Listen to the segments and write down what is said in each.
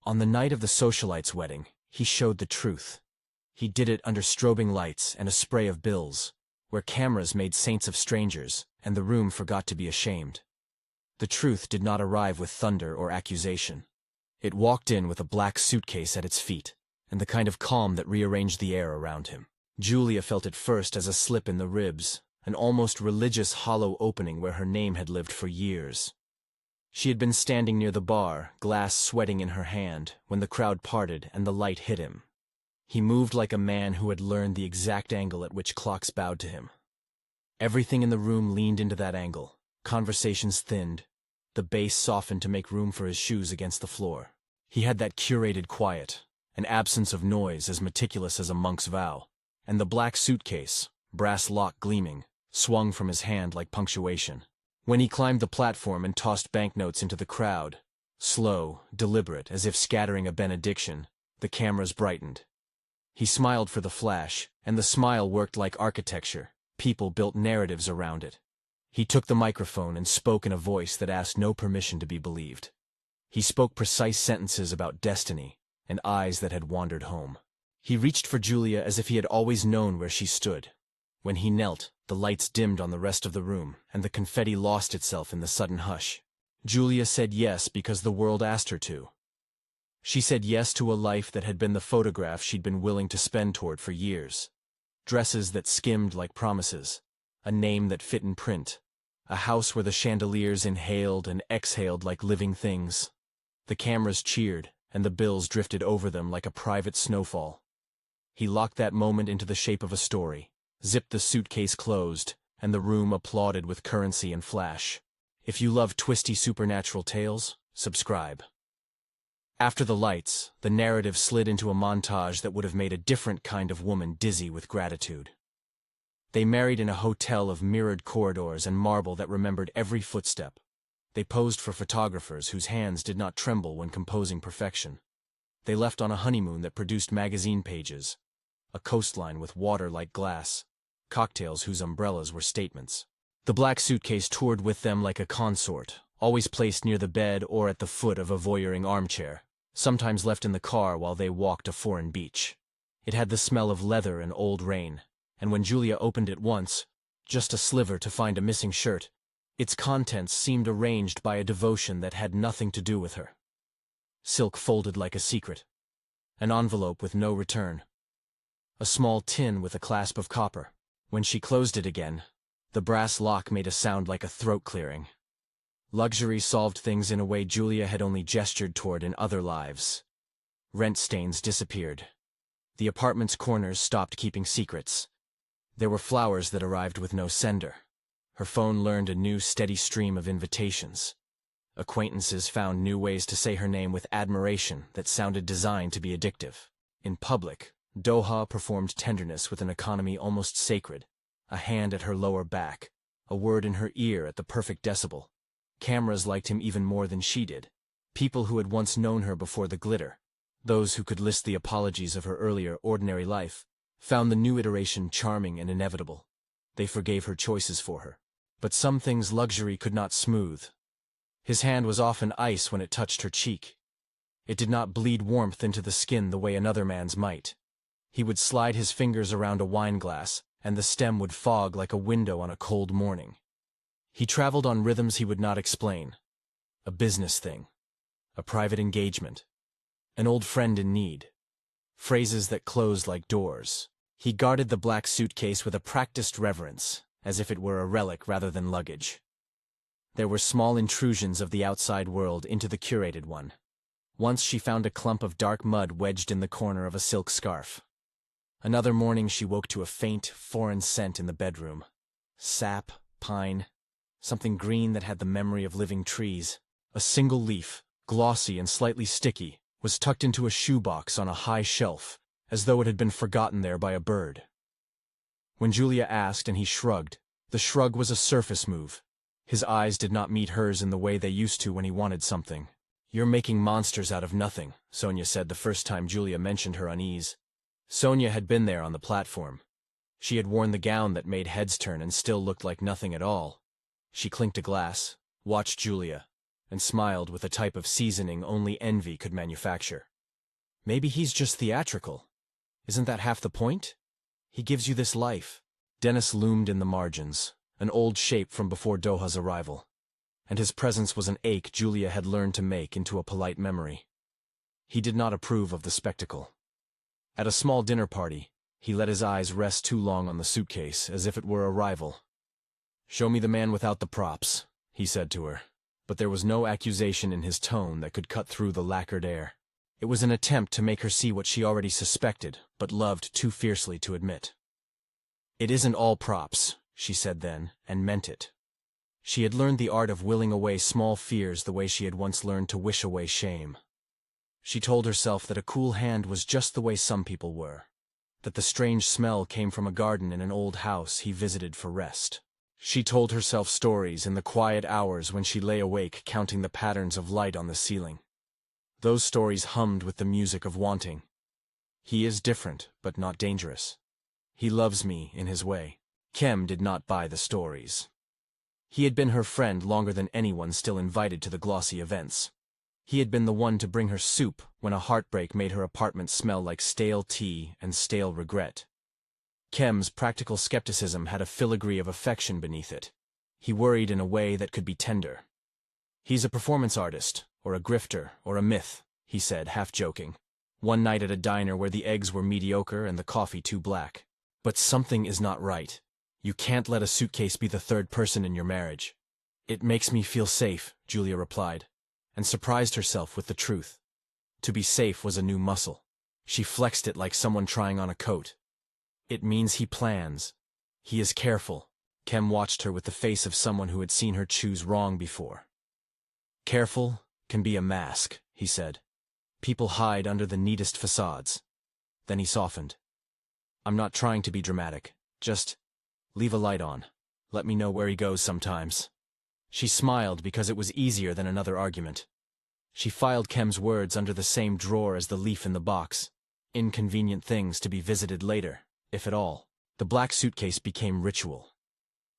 On the night of the Socialite's wedding, he showed the truth. He did it under strobing lights and a spray of bills, where cameras made saints of strangers, and the room forgot to be ashamed. The truth did not arrive with thunder or accusation. It walked in with a black suitcase at its feet, and the kind of calm that rearranged the air around him. Julia felt it first as a slip in the ribs, an almost religious hollow opening where her name had lived for years. She had been standing near the bar, glass sweating in her hand, when the crowd parted and the light hit him. He moved like a man who had learned the exact angle at which clocks bowed to him. Everything in the room leaned into that angle. Conversations thinned. The bass softened to make room for his shoes against the floor. He had that curated quiet, an absence of noise as meticulous as a monk's vow. And the black suitcase, brass lock gleaming, swung from his hand like punctuation. When he climbed the platform and tossed banknotes into the crowd, slow, deliberate, as if scattering a benediction, the cameras brightened. He smiled for the flash, and the smile worked like architecture. People built narratives around it. He took the microphone and spoke in a voice that asked no permission to be believed. He spoke precise sentences about destiny and eyes that had wandered home. He reached for Julia as if he had always known where she stood. When he knelt, the lights dimmed on the rest of the room, and the confetti lost itself in the sudden hush. Julia said yes because the world asked her to. She said yes to a life that had been the photograph she'd been willing to spend toward for years. Dresses that skimmed like promises, a name that fit in print, a house where the chandeliers inhaled and exhaled like living things. The cameras cheered, and the bills drifted over them like a private snowfall. He locked that moment into the shape of a story, zipped the suitcase closed, and the room applauded with currency and flash. If you love twisty supernatural tales, subscribe. After the lights, the narrative slid into a montage that would have made a different kind of woman dizzy with gratitude. They married in a hotel of mirrored corridors and marble that remembered every footstep. They posed for photographers whose hands did not tremble when composing perfection. They left on a honeymoon that produced magazine pages, a coastline with water like glass, cocktails whose umbrellas were statements. The black suitcase toured with them like a consort, always placed near the bed or at the foot of a voyeuring armchair, sometimes left in the car while they walked a foreign beach. It had the smell of leather and old rain, and when Julia opened it once, just a sliver to find a missing shirt, its contents seemed arranged by a devotion that had nothing to do with her. Silk folded like a secret. An envelope with no return. A small tin with a clasp of copper. When she closed it again, the brass lock made a sound like a throat clearing. Luxury solved things in a way Julia had only gestured toward in other lives. Rent stains disappeared. The apartment's corners stopped keeping secrets. There were flowers that arrived with no sender. Her phone learned a new steady stream of invitations. Acquaintances found new ways to say her name with admiration that sounded designed to be addictive. In public, Doha performed tenderness with an economy almost sacred, a hand at her lower back, a word in her ear at the perfect decibel. Cameras liked him even more than she did. People who had once known her before the glitter, those who could list the apologies of her earlier ordinary life, found the new iteration charming and inevitable. They forgave her choices for her. But some things luxury could not smooth. His hand was often ice when it touched her cheek. It did not bleed warmth into the skin the way another man's might. He would slide his fingers around a wine glass, and the stem would fog like a window on a cold morning. He traveled on rhythms he would not explain. A business thing. A private engagement. An old friend in need. Phrases that closed like doors. He guarded the black suitcase with a practiced reverence, as if it were a relic rather than luggage. There were small intrusions of the outside world into the curated one. Once she found a clump of dark mud wedged in the corner of a silk scarf. Another morning she woke to a faint, foreign scent in the bedroom. Sap, pine, something green that had the memory of living trees. A single leaf, glossy and slightly sticky, was tucked into a shoebox on a high shelf, as though it had been forgotten there by a bird. When Julia asked and he shrugged, the shrug was a surface move. His eyes did not meet hers in the way they used to when he wanted something. "You're making monsters out of nothing," Sonia said the first time Julia mentioned her unease. Sonia had been there on the platform. She had worn the gown that made heads turn and still looked like nothing at all. She clinked a glass, watched Julia, and smiled with a type of seasoning only envy could manufacture. Maybe he's just theatrical. Isn't that half the point? He gives you this life. Dennis loomed in the margins, an old shape from before Doha's arrival, and his presence was an ache Julia had learned to make into a polite memory. He did not approve of the spectacle. At a small dinner party, he let his eyes rest too long on the suitcase, as if it were a rival. "Show me the man without the props," he said to her, but there was no accusation in his tone that could cut through the lacquered air. It was an attempt to make her see what she already suspected, but loved too fiercely to admit. "It isn't all props," she said then, and meant it. She had learned the art of willing away small fears the way she had once learned to wish away shame. She told herself that a cool hand was just the way some people were, that the strange smell came from a garden in an old house he visited for rest. She told herself stories in the quiet hours when she lay awake counting the patterns of light on the ceiling. Those stories hummed with the music of wanting. He is different, but not dangerous. He loves me in his way. Kem did not buy the stories. He had been her friend longer than anyone still invited to the glossy events. He had been the one to bring her soup when a heartbreak made her apartment smell like stale tea and stale regret. Kem's practical skepticism had a filigree of affection beneath it. He worried in a way that could be tender. "He's a performance artist, or a grifter, or a myth," he said, half-joking, one night at a diner where the eggs were mediocre and the coffee too black. "But something is not right. You can't let a suitcase be the third person in your marriage." "It makes me feel safe," Julia replied, and surprised herself with the truth. To be safe was a new muscle. She flexed it like someone trying on a coat. "It means he plans. He is careful." Kem watched her with the face of someone who had seen her choose wrong before. "Careful can be a mask," he said. "People hide under the neatest facades." Then he softened. "I'm not trying to be dramatic. Just leave a light on. Let me know where he goes sometimes." She smiled because it was easier than another argument. She filed Kem's words under the same drawer as the leaf in the box. Inconvenient things to be visited later, if at all. The black suitcase became ritual.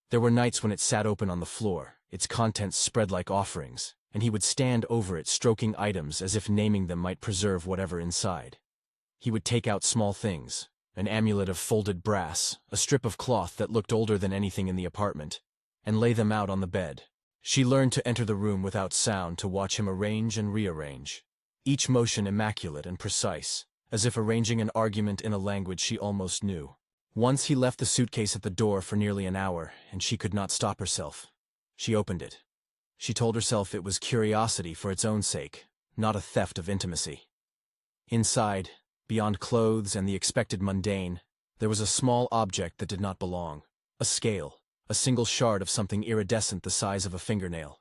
There were nights when it sat open on the floor, its contents spread like offerings, and he would stand over it stroking items as if naming them might preserve whatever inside. He would take out small things, an amulet of folded brass, a strip of cloth that looked older than anything in the apartment, and lay them out on the bed. She learned to enter the room without sound to watch him arrange and rearrange, each motion immaculate and precise, as if arranging an argument in a language she almost knew. Once he left the suitcase at the door for nearly an hour, and she could not stop herself. She opened it. She told herself it was curiosity for its own sake, not a theft of intimacy. Inside, beyond clothes and the expected mundane, there was a small object that did not belong. A scale. A single shard of something iridescent the size of a fingernail.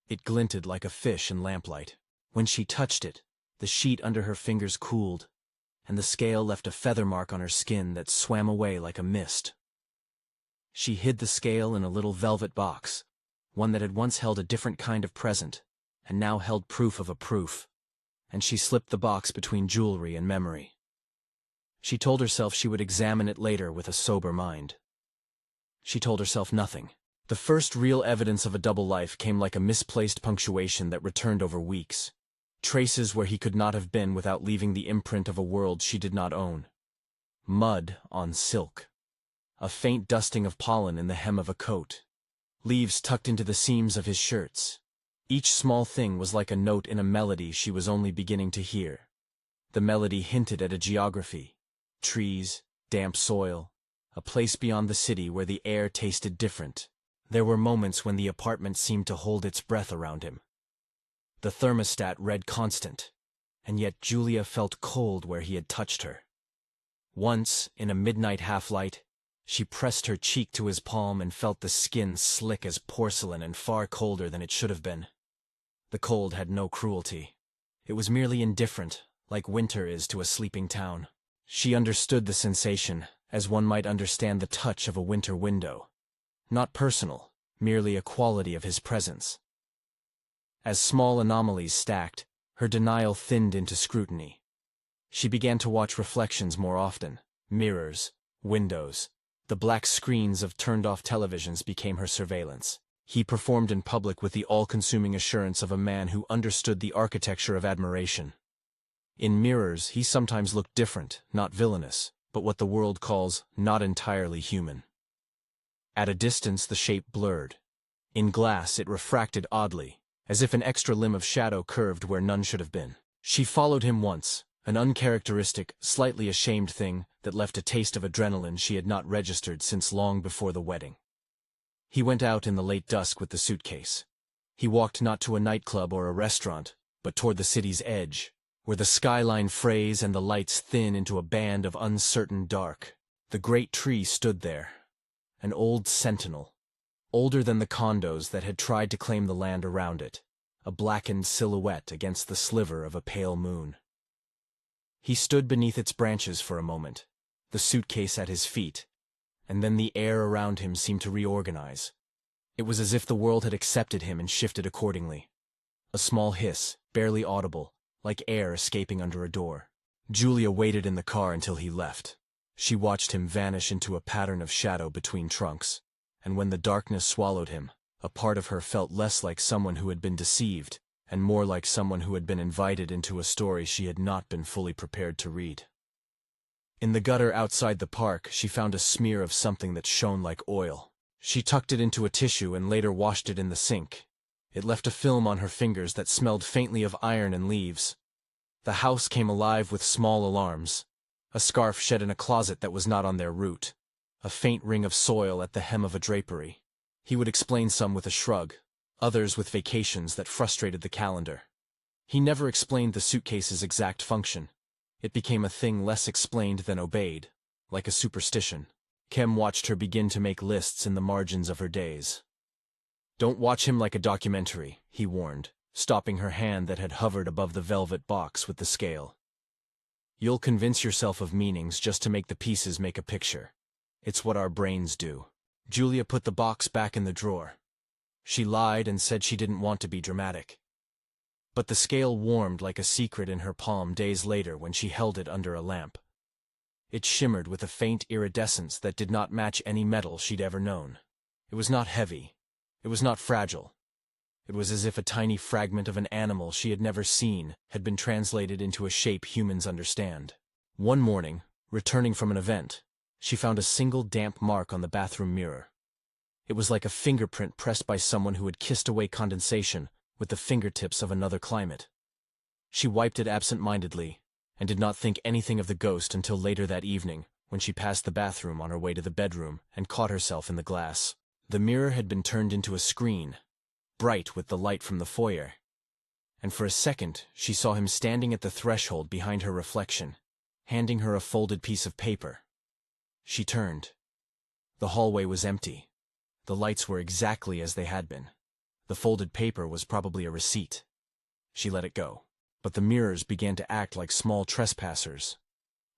It glinted like a fish in lamplight. When she touched it, the sheet under her fingers cooled, and the scale left a feather mark on her skin that swam away like a mist. She hid the scale in a little velvet box, one that had once held a different kind of present, and now held proof of a proof, and she slipped the box between jewelry and memory. She told herself she would examine it later with a sober mind. She told herself nothing. The first real evidence of a double life came like a misplaced punctuation that returned over weeks. Traces where he could not have been without leaving the imprint of a world she did not own. Mud on silk. A faint dusting of pollen in the hem of a coat. Leaves tucked into the seams of his shirts. Each small thing was like a note in a melody she was only beginning to hear. The melody hinted at a geography. Trees, damp soil. A place beyond the city where the air tasted different. There were moments when the apartment seemed to hold its breath around him. The thermostat read constant, and yet Julia felt cold where he had touched her. Once, in a midnight half-light, she pressed her cheek to his palm and felt the skin slick as porcelain and far colder than it should have been. The cold had no cruelty. It was merely indifferent, like winter is to a sleeping town. She understood the sensation, as one might understand the touch of a winter window. Not personal, merely a quality of his presence. As small anomalies stacked, her denial thinned into scrutiny. She began to watch reflections more often. Mirrors, windows, the black screens of turned-off televisions became her surveillance. He performed in public with the all-consuming assurance of a man who understood the architecture of admiration. In mirrors, he sometimes looked different, not villainous, but what the world calls not entirely human. At a distance, the shape blurred. In glass, it refracted oddly, as if an extra limb of shadow curved where none should have been. She followed him once, an uncharacteristic, slightly ashamed thing that left a taste of adrenaline she had not registered since long before the wedding. He went out in the late dusk with the suitcase. He walked not to a nightclub or a restaurant, but toward the city's edge, where the skyline frays and the lights thin into a band of uncertain dark. The great tree stood there, an old sentinel, older than the condos that had tried to claim the land around it, a blackened silhouette against the sliver of a pale moon. He stood beneath its branches for a moment, the suitcase at his feet, and then the air around him seemed to reorganize. It was as if the world had accepted him and shifted accordingly. A small hiss, barely audible, like air escaping under a door. Julia waited in the car until he left. She watched him vanish into a pattern of shadow between trunks, and when the darkness swallowed him, a part of her felt less like someone who had been deceived, and more like someone who had been invited into a story she had not been fully prepared to read. In the gutter outside the park, she found a smear of something that shone like oil. She tucked it into a tissue and later washed it in the sink. It left a film on her fingers that smelled faintly of iron and leaves. The house came alive with small alarms. A scarf shed in a closet that was not on their route. A faint ring of soil at the hem of a drapery. He would explain some with a shrug, others with vacations that frustrated the calendar. He never explained the suitcase's exact function. It became a thing less explained than obeyed, like a superstition. Kem watched her begin to make lists in the margins of her days. "Don't watch him like a documentary," he warned, stopping her hand that had hovered above the velvet box with the scale. "You'll convince yourself of meanings just to make the pieces make a picture. It's what our brains do." Julia put the box back in the drawer. She lied and said she didn't want to be dramatic. But the scale warmed like a secret in her palm days later when she held it under a lamp. It shimmered with a faint iridescence that did not match any metal she'd ever known. It was not heavy. It was not fragile. It was as if a tiny fragment of an animal she had never seen had been translated into a shape humans understand. One morning, returning from an event, she found a single damp mark on the bathroom mirror. It was like a fingerprint pressed by someone who had kissed away condensation with the fingertips of another climate. She wiped it absent-mindedly, and did not think anything of the ghost until later that evening, when she passed the bathroom on her way to the bedroom and caught herself in the glass. The mirror had been turned into a screen, bright with the light from the foyer, and for a second she saw him standing at the threshold behind her reflection, handing her a folded piece of paper. She turned. The hallway was empty. The lights were exactly as they had been. The folded paper was probably a receipt. She let it go. But the mirrors began to act like small trespassers,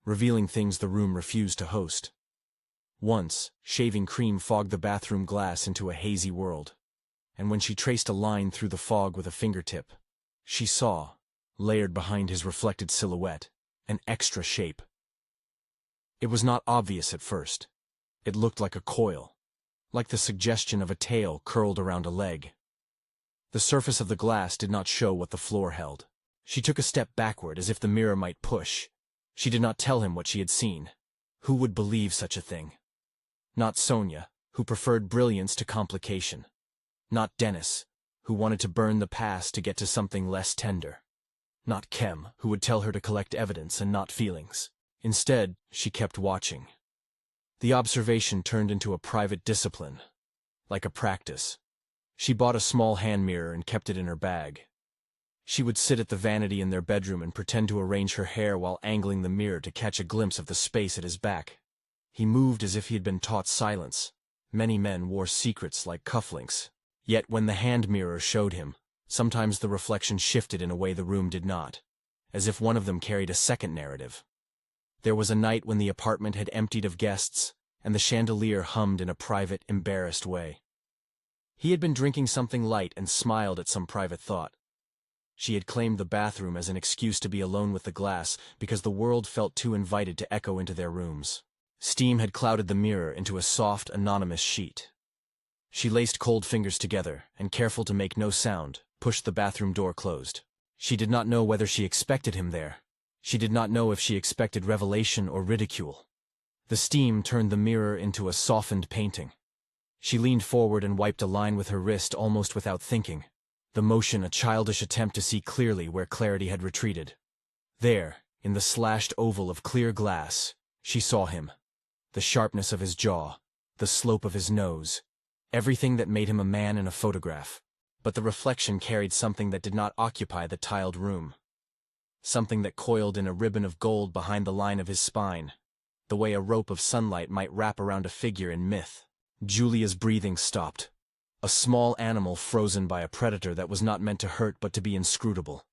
revealing things the room refused to host. Once, shaving cream fogged the bathroom glass into a hazy world, and when she traced a line through the fog with a fingertip, she saw, layered behind his reflected silhouette, an extra shape. It was not obvious at first. It looked like a coil, like the suggestion of a tail curled around a leg. The surface of the glass did not show what the floor held. She took a step backward as if the mirror might push. She did not tell him what she had seen. Who would believe such a thing? Not Sonia, who preferred brilliance to complication. Not Dennis, who wanted to burn the past to get to something less tender. Not Kem, who would tell her to collect evidence and not feelings. Instead, she kept watching. The observation turned into a private discipline, like a practice. She bought a small hand mirror and kept it in her bag. She would sit at the vanity in their bedroom and pretend to arrange her hair while angling the mirror to catch a glimpse of the space at his back. He moved as if he had been taught silence. Many men wore secrets like cufflinks. Yet when the hand mirror showed him, sometimes the reflection shifted in a way the room did not, as if one of them carried a second narrative. There was a night when the apartment had emptied of guests, and the chandelier hummed in a private, embarrassed way. He had been drinking something light and smiled at some private thought. She had claimed the bathroom as an excuse to be alone with the glass because the world felt too invited to echo into their rooms. Steam had clouded the mirror into a soft, anonymous sheet. She laced cold fingers together, and careful to make no sound, pushed the bathroom door closed. She did not know whether she expected him there. She did not know if she expected revelation or ridicule. The steam turned the mirror into a softened painting. She leaned forward and wiped a line with her wrist almost without thinking, the motion a childish attempt to see clearly where clarity had retreated. There, in the slashed oval of clear glass, she saw him. The sharpness of his jaw, the slope of his nose, everything that made him a man in a photograph. But the reflection carried something that did not occupy the tiled room. Something that coiled in a ribbon of gold behind the line of his spine, the way a rope of sunlight might wrap around a figure in myth. Julia's breathing stopped. A small animal frozen by a predator that was not meant to hurt but to be inscrutable.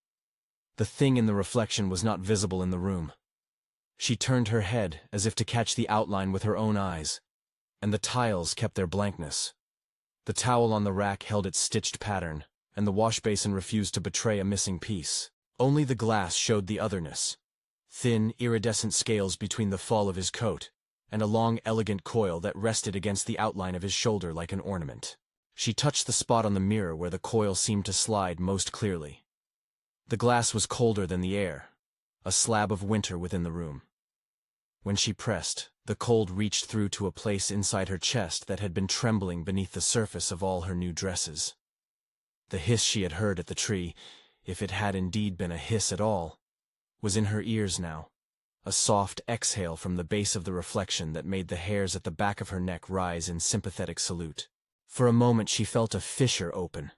The thing in the reflection was not visible in the room. She turned her head as if to catch the outline with her own eyes, and the tiles kept their blankness. The towel on the rack held its stitched pattern, and the washbasin refused to betray a missing piece. Only the glass showed the otherness. Thin, iridescent scales between the fall of his coat, and a long, elegant coil that rested against the outline of his shoulder like an ornament. She touched the spot on the mirror where the coil seemed to slide most clearly. The glass was colder than the air, a slab of winter within the room. When she pressed, the cold reached through to a place inside her chest that had been trembling beneath the surface of all her new dresses. The hiss she had heard at the tree, if it had indeed been a hiss at all, was in her ears now, a soft exhale from the base of the reflection that made the hairs at the back of her neck rise in sympathetic salute. For a moment she felt a fissure open.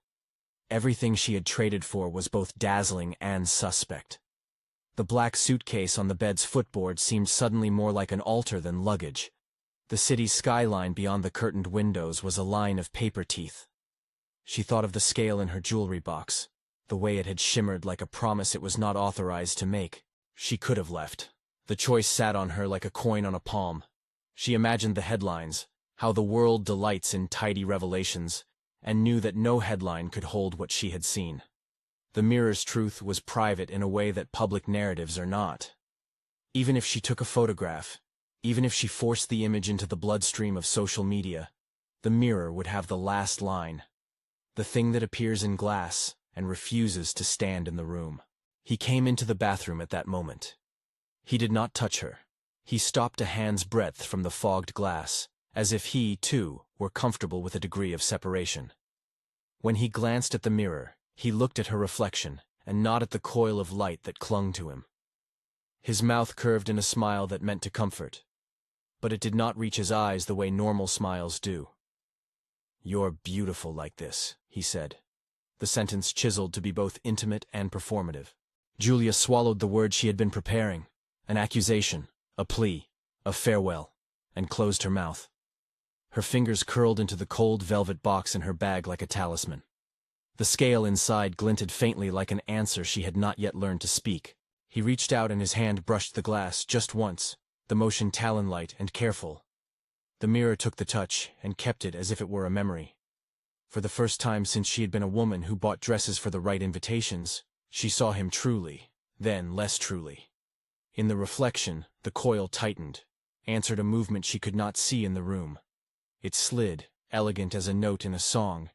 Everything she had traded for was both dazzling and suspect. The black suitcase on the bed's footboard seemed suddenly more like an altar than luggage. The city's skyline beyond the curtained windows was a line of paper teeth. She thought of the scale in her jewelry box, the way it had shimmered like a promise it was not authorized to make. She could have left. The choice sat on her like a coin on a palm. She imagined the headlines, how the world delights in tidy revelations, and knew that no headline could hold what she had seen. The mirror's truth was private in a way that public narratives are not. Even if she took a photograph, even if she forced the image into the bloodstream of social media, the mirror would have the last line. The thing that appears in glass and refuses to stand in the room. He came into the bathroom at that moment. He did not touch her. He stopped a hand's breadth from the fogged glass, as if he, too, were comfortable with a degree of separation. When he glanced at the mirror, he looked at her reflection, and not at the coil of light that clung to him. His mouth curved in a smile that meant to comfort, but it did not reach his eyes the way normal smiles do. "You're beautiful like this," he said, the sentence chiseled to be both intimate and performative. Julia swallowed the word she had been preparing, an accusation, a plea, a farewell, and closed her mouth. Her fingers curled into the cold velvet box in her bag like a talisman. The scale inside glinted faintly like an answer she had not yet learned to speak. He reached out and his hand brushed the glass just once, the motion talon-light and careful. The mirror took the touch and kept it as if it were a memory. For the first time since she had been a woman who bought dresses for the right invitations, she saw him truly, then less truly. In the reflection, the coil tightened, answered a movement she could not see in the room. It slid, elegant as a note in a song,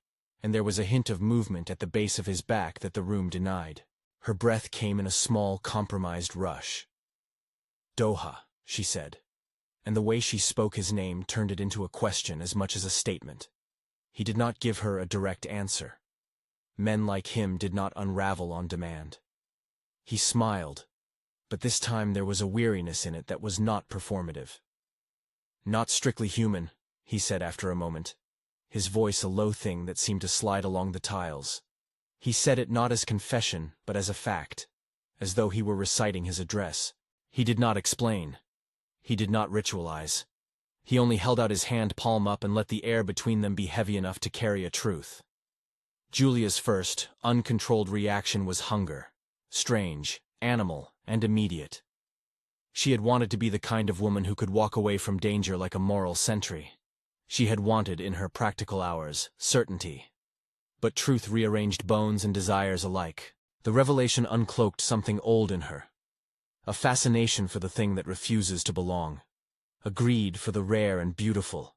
and there was a hint of movement at the base of his back that the room denied. Her breath came in a small, compromised rush. "Doha," she said, and the way she spoke his name turned it into a question as much as a statement. He did not give her a direct answer. Men like him did not unravel on demand. He smiled, but this time there was a weariness in it that was not performative. "Not strictly human," he said after a moment, his voice a low thing that seemed to slide along the tiles. He said it not as confession, but as a fact, as though he were reciting his address. He did not explain. He did not ritualize. He only held out his hand palm up and let the air between them be heavy enough to carry a truth. Julia's first, uncontrolled reaction was hunger, strange, animal, and immediate. She had wanted to be the kind of woman who could walk away from danger like a moral sentry. She had wanted, in her practical hours, certainty. But truth rearranged bones and desires alike. The revelation uncloaked something old in her. A fascination for the thing that refuses to belong. A greed for the rare and beautiful.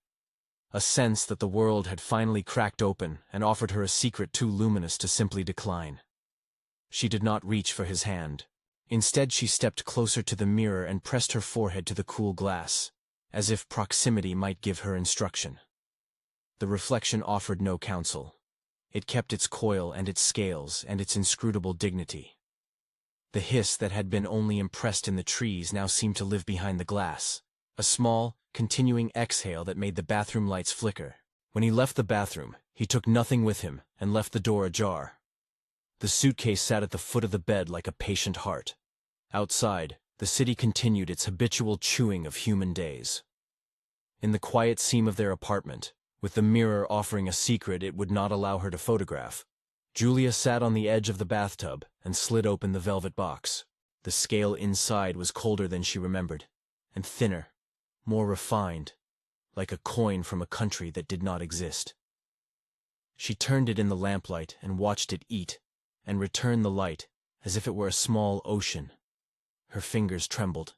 a sense that the world had finally cracked open and offered her a secret too luminous to simply decline. She did not reach for his hand. Instead, she stepped closer to the mirror and pressed her forehead to the cool glass, as if proximity might give her instruction. The reflection offered no counsel. It kept its coil and its scales and its inscrutable dignity. The hiss that had been only impressed in the trees now seemed to live behind the glass, a small, continuing exhale that made the bathroom lights flicker. When he left the bathroom, he took nothing with him and left the door ajar. The suitcase sat at the foot of the bed like a patient heart. Outside, the city continued its habitual chewing of human days. In the quiet seam of their apartment, with the mirror offering a secret it would not allow her to photograph, Julia sat on the edge of the bathtub and slid open the velvet box. The scale inside was colder than she remembered, and thinner, more refined, like a coin from a country that did not exist. She turned it in the lamplight and watched it eat, and return the light as if it were a small ocean. Her fingers trembled.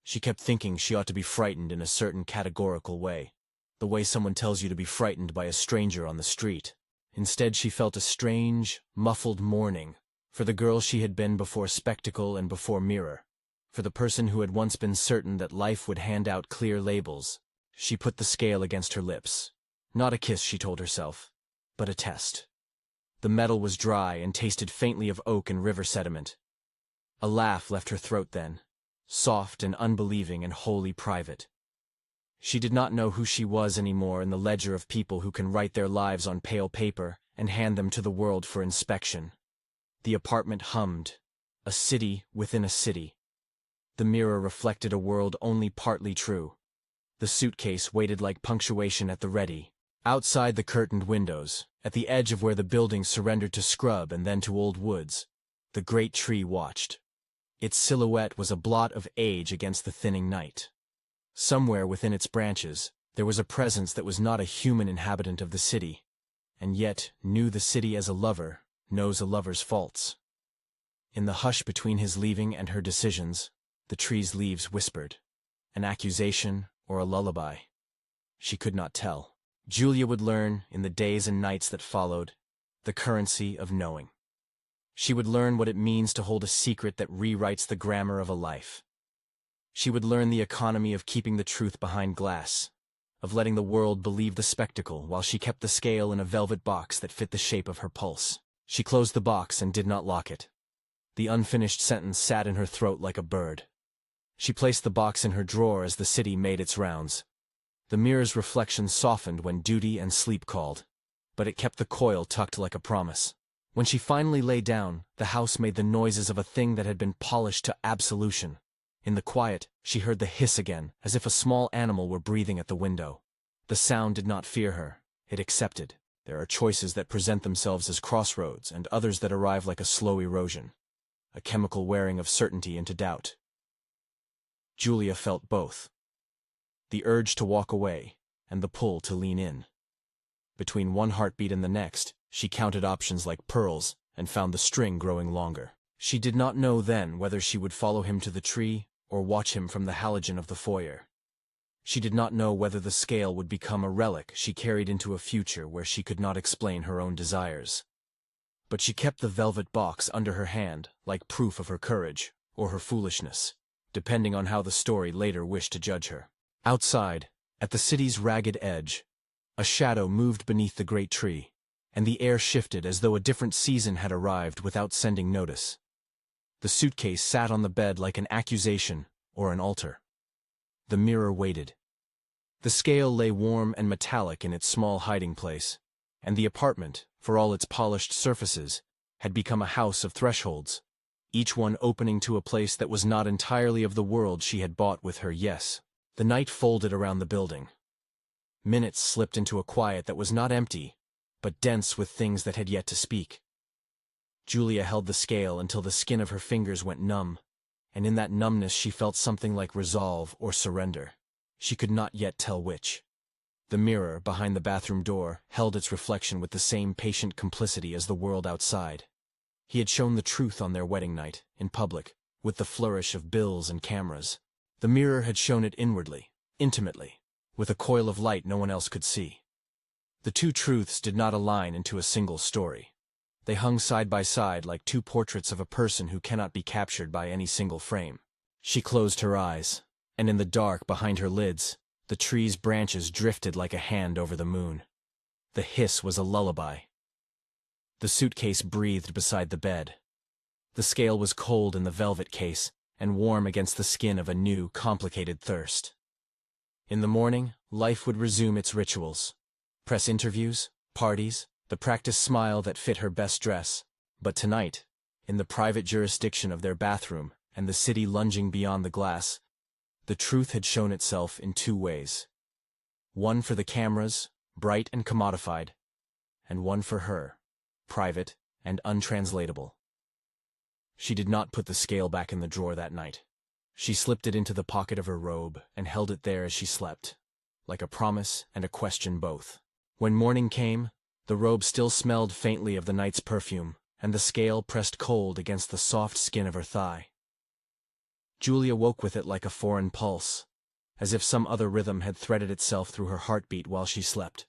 She kept thinking she ought to be frightened in a certain categorical way, the way someone tells you to be frightened by a stranger on the street. Instead, she felt a strange, muffled mourning for the girl she had been before spectacle and before mirror, for the person who had once been certain that life would hand out clear labels. She put the scale against her lips. Not a kiss, she told herself, but a test. The metal was dry and tasted faintly of oak and river sediment. A laugh left her throat then, soft and unbelieving and wholly private. She did not know who she was anymore in the ledger of people who can write their lives on pale paper and hand them to the world for inspection. The apartment hummed, a city within a city. The mirror reflected a world only partly true. The suitcase waited like punctuation at the ready. Outside the curtained windows, at the edge of where the building surrendered to scrub and then to old woods, the great tree watched. Its silhouette was a blot of age against the thinning night. Somewhere within its branches, there was a presence that was not a human inhabitant of the city, and yet knew the city as a lover knows a lover's faults. In the hush between his leaving and her decisions, the tree's leaves whispered, an accusation or a lullaby. She could not tell. Julia would learn, in the days and nights that followed, the currency of knowing. She would learn what it means to hold a secret that rewrites the grammar of a life. She would learn the economy of keeping the truth behind glass, of letting the world believe the spectacle while she kept the scale in a velvet box that fit the shape of her pulse. She closed the box and did not lock it. The unfinished sentence sat in her throat like a bird. She placed the box in her drawer as the city made its rounds. The mirror's reflection softened when duty and sleep called, but it kept the coil tucked like a promise. When she finally lay down, the house made the noises of a thing that had been polished to absolution. In the quiet, she heard the hiss again, as if a small animal were breathing at the window. The sound did not fear her. It accepted. There are choices that present themselves as crossroads and others that arrive like a slow erosion, a chemical wearing of certainty into doubt. Julia felt both. The urge to walk away, and the pull to lean in. Between one heartbeat and the next, she counted options like pearls and found the string growing longer. She did not know then whether she would follow him to the tree or watch him from the halogen of the foyer. She did not know whether the scale would become a relic she carried into a future where she could not explain her own desires. But she kept the velvet box under her hand like proof of her courage or her foolishness, depending on how the story later wished to judge her. Outside, at the city's ragged edge, a shadow moved beneath the great tree, and the air shifted as though a different season had arrived without sending notice. The suitcase sat on the bed like an accusation or an altar. The mirror waited. The scale lay warm and metallic in its small hiding place, and the apartment, for all its polished surfaces, had become a house of thresholds, each one opening to a place that was not entirely of the world she had bought with her yes. The night folded around the building. Minutes slipped into a quiet that was not empty, but dense with things that had yet to speak. Julia held the scale until the skin of her fingers went numb, and in that numbness she felt something like resolve or surrender. She could not yet tell which. The mirror, behind the bathroom door, held its reflection with the same patient complicity as the world outside. He had shown the truth on their wedding night, in public, with the flourish of bills and cameras. The mirror had shown it inwardly, intimately, with a coil of light no one else could see. The two truths did not align into a single story. They hung side by side like two portraits of a person who cannot be captured by any single frame. She closed her eyes, and in the dark behind her lids, the tree's branches drifted like a hand over the moon. The hiss was a lullaby. The suitcase breathed beside the bed. The scale was cold in the velvet case and warm against the skin of a new, complicated thirst. In the morning, life would resume its rituals. Press interviews, parties, the practiced smile that fit her best dress. But tonight, in the private jurisdiction of their bathroom and the city lunging beyond the glass, the truth had shown itself in two ways. One for the cameras, bright and commodified, and one for her, private and untranslatable. She did not put the scale back in the drawer that night. She slipped it into the pocket of her robe and held it there as she slept, like a promise and a question both. When morning came, the robe still smelled faintly of the night's perfume, and the scale pressed cold against the soft skin of her thigh. Julia woke with it like a foreign pulse, as if some other rhythm had threaded itself through her heartbeat while she slept.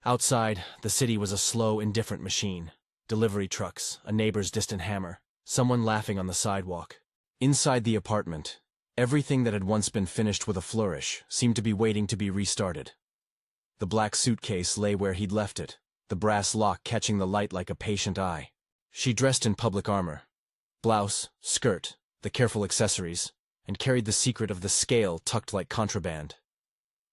Outside, the city was a slow, indifferent machine. Delivery trucks, a neighbor's distant hammer, someone laughing on the sidewalk. Inside the apartment, everything that had once been finished with a flourish seemed to be waiting to be restarted. The black suitcase lay where he'd left it, the brass lock catching the light like a patient eye. She dressed in public armor. Blouse, skirt, the careful accessories, and carried the secret of the scale tucked like contraband.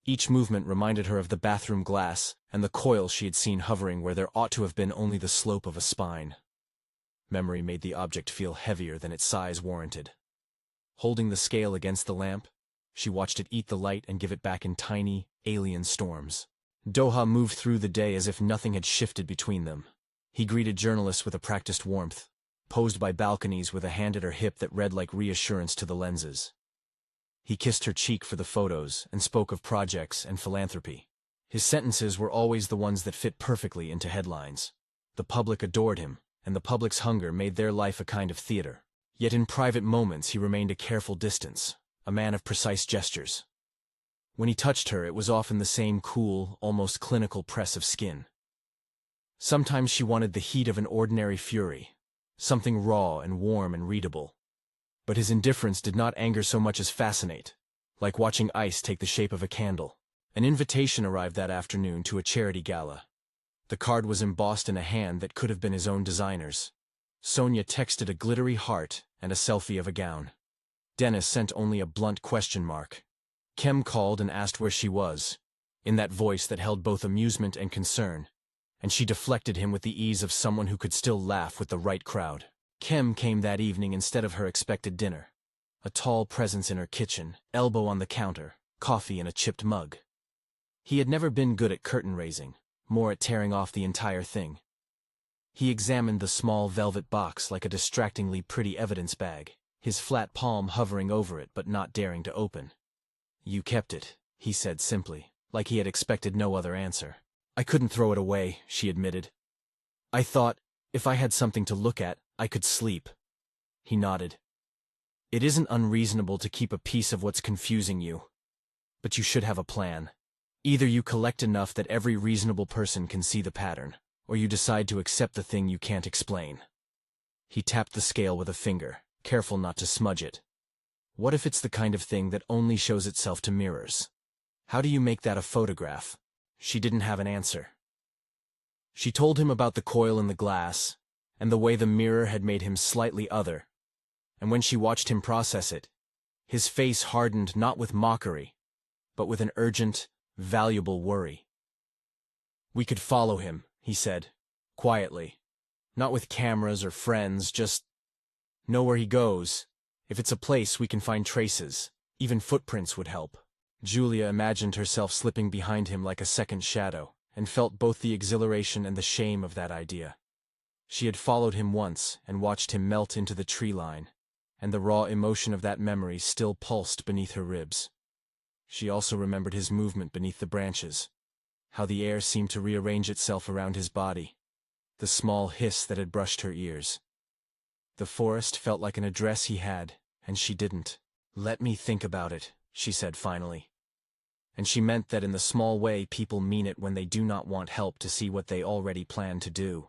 Each movement reminded her of the bathroom glass and the coil she had seen hovering where there ought to have been only the slope of a spine. Memory made the object feel heavier than its size warranted. Holding the scale against the lamp, she watched it eat the light and give it back in tiny, alien storms. Doha moved through the day as if nothing had shifted between them. He greeted journalists with a practiced warmth, posed by balconies with a hand at her hip that read like reassurance to the lenses. He kissed her cheek for the photos and spoke of projects and philanthropy. His sentences were always the ones that fit perfectly into headlines. The public adored him, and the public's hunger made their life a kind of theater. Yet in private moments he remained a careful distance, a man of precise gestures. When he touched her, it was often the same cool, almost clinical press of skin. Sometimes she wanted the heat of an ordinary fury, something raw and warm and readable. But his indifference did not anger so much as fascinate, like watching ice take the shape of a candle. An invitation arrived that afternoon to a charity gala. The card was embossed in a hand that could have been his own designer's. Sonia texted a glittery heart and a selfie of a gown. Dennis sent only a blunt question mark. Kem called and asked where she was, in that voice that held both amusement and concern, and she deflected him with the ease of someone who could still laugh with the right crowd. Kem came that evening instead of her expected dinner. A tall presence in her kitchen, elbow on the counter, coffee in a chipped mug. He had never been good at curtain raising, more at tearing off the entire thing. He examined the small velvet box like a distractingly pretty evidence bag, his flat palm hovering over it but not daring to open. "You kept it," he said simply, like he had expected no other answer. "I couldn't throw it away," she admitted. "I thought, if I had something to look at, I could sleep." He nodded. "It isn't unreasonable to keep a piece of what's confusing you. But you should have a plan. Either you collect enough that every reasonable person can see the pattern, or you decide to accept the thing you can't explain." He tapped the scale with a finger, careful not to smudge it. "What if it's the kind of thing that only shows itself to mirrors? How do you make that a photograph?" She didn't have an answer. She told him about the coil in the glass, and the way the mirror had made him slightly other, and when she watched him process it, his face hardened not with mockery, but with an urgent, valuable worry. "We could follow him," he said, quietly. "Not with cameras or friends, just know where he goes. If it's a place we can find traces, even footprints would help." Julia imagined herself slipping behind him like a second shadow, and felt both the exhilaration and the shame of that idea. She had followed him once and watched him melt into the tree line, and the raw emotion of that memory still pulsed beneath her ribs. She also remembered his movement beneath the branches, how the air seemed to rearrange itself around his body, the small hiss that had brushed her ears. The forest felt like an address he had, and she didn't. "Let me think about it," she said finally. and she meant that in the small way people mean it when they do not want help to see what they already plan to do.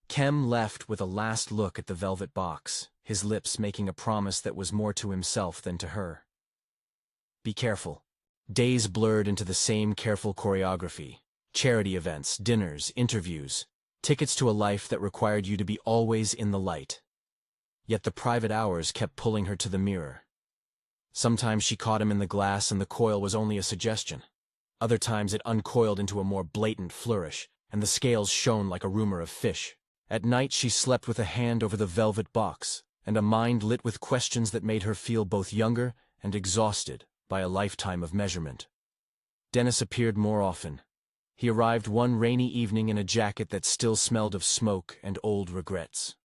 Kem left with a last look at the velvet box, his lips making a promise that was more to himself than to her. Be careful. Days blurred into the same careful choreography. Charity events, dinners, interviews, tickets to a life that required you to be always in the light. Yet the private hours kept pulling her to the mirror. Sometimes she caught him in the glass and the coil was only a suggestion. Other times it uncoiled into a more blatant flourish, and the scales shone like a rumor of fish. At night she slept with a hand over the velvet box, and a mind lit with questions that made her feel both younger and exhausted by a lifetime of measurement. Dennis appeared more often. He arrived one rainy evening in a jacket that still smelled of smoke and old regrets.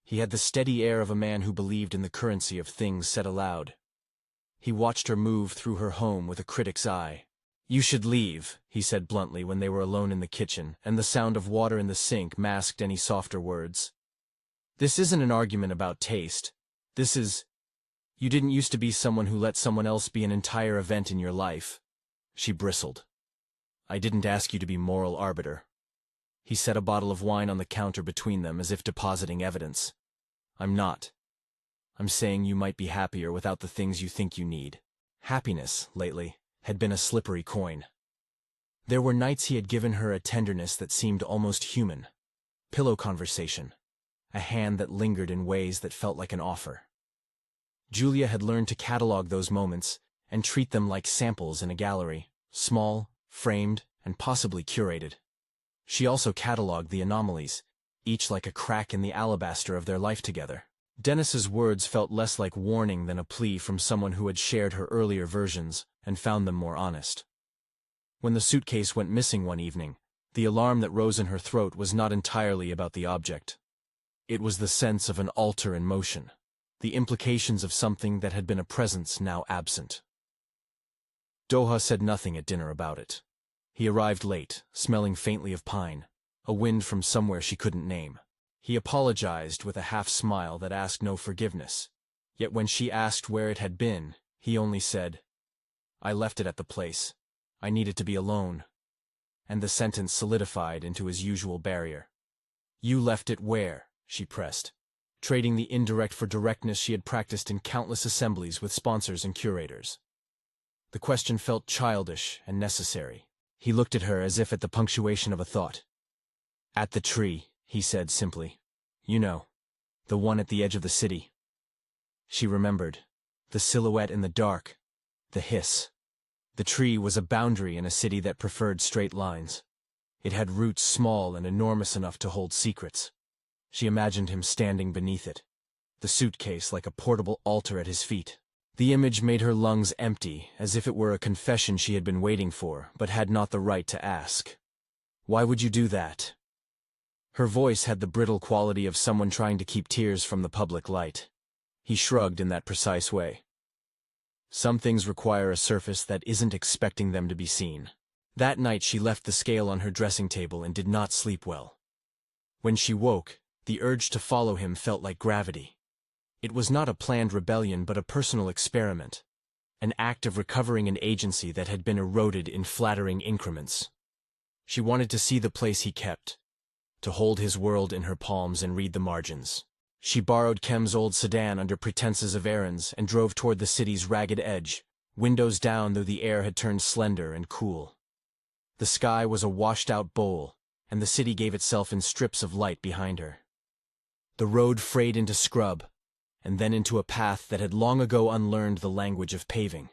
He had the steady air of a man who believed in the currency of things said aloud. He watched her move through her home with a critic's eye. "You should leave," he said bluntly when they were alone in the kitchen, and the sound of water in the sink masked any softer words. "This isn't an argument about taste. This is... You didn't used to be someone who let someone else be an entire event in your life." She bristled. "I didn't ask you to be moral arbiter." He set a bottle of wine on the counter between them as if depositing evidence. "I'm not. I'm saying you might be happier without the things you think you need." Happiness, lately, had been a slippery coin. There were nights he had given her a tenderness that seemed almost human. Pillow conversation. A hand that lingered in ways that felt like an offer. Julia had learned to catalog those moments and treat them like samples in a gallery, small, framed, and possibly curated. She also cataloged the anomalies, each like a crack in the alabaster of their life together. Dennis's words felt less like warning than a plea from someone who had shared her earlier versions and found them more honest. When the suitcase went missing one evening, the alarm that rose in her throat was not entirely about the object. It was the sense of an altar in motion, the implications of something that had been a presence now absent. Doha said nothing at dinner about it. He arrived late, smelling faintly of pine, a wind from somewhere she couldn't name. He apologized with a half-smile that asked no forgiveness, yet when she asked where it had been, he only said, "I left it at the place. I needed to be alone." And the sentence solidified into his usual barrier. "You left it where?" she pressed, trading the indirect for directness she had practiced in countless assemblies with sponsors and curators. The question felt childish and necessary. He looked at her as if at the punctuation of a thought. "At the tree," he said simply. "You know, the one at the edge of the city." She remembered. The silhouette in the dark. The hiss. The tree was a boundary in a city that preferred straight lines. It had roots small and enormous enough to hold secrets. She imagined him standing beneath it, the suitcase like a portable altar at his feet. The image made her lungs empty, as if it were a confession she had been waiting for, but had not the right to ask. "Why would you do that?" Her voice had the brittle quality of someone trying to keep tears from the public light. He shrugged in that precise way. "Some things require a surface that isn't expecting them to be seen." That night she left the scale on her dressing table and did not sleep well. When she woke, the urge to follow him felt like gravity. It was not a planned rebellion but a personal experiment, an act of recovering an agency that had been eroded in flattering increments. She wanted to see the place he kept, to hold his world in her palms and read the margins. She borrowed Kem's old sedan under pretenses of errands and drove toward the city's ragged edge, windows down though the air had turned slender and cool. The sky was a washed-out bowl, and the city gave itself in strips of light behind her. The road frayed into scrub, and then into a path that had long ago unlearned the language of paving.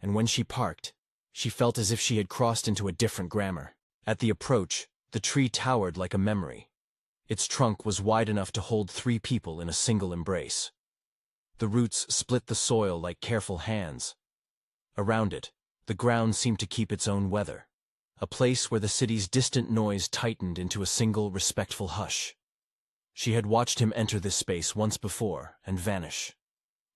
And when she parked, she felt as if she had crossed into a different grammar. At the approach, the tree towered like a memory. Its trunk was wide enough to hold 3 people in a single embrace. The roots split the soil like careful hands. Around it, the ground seemed to keep its own weather, a place where the city's distant noise tightened into a single respectful hush. She had watched him enter this space once before and vanish.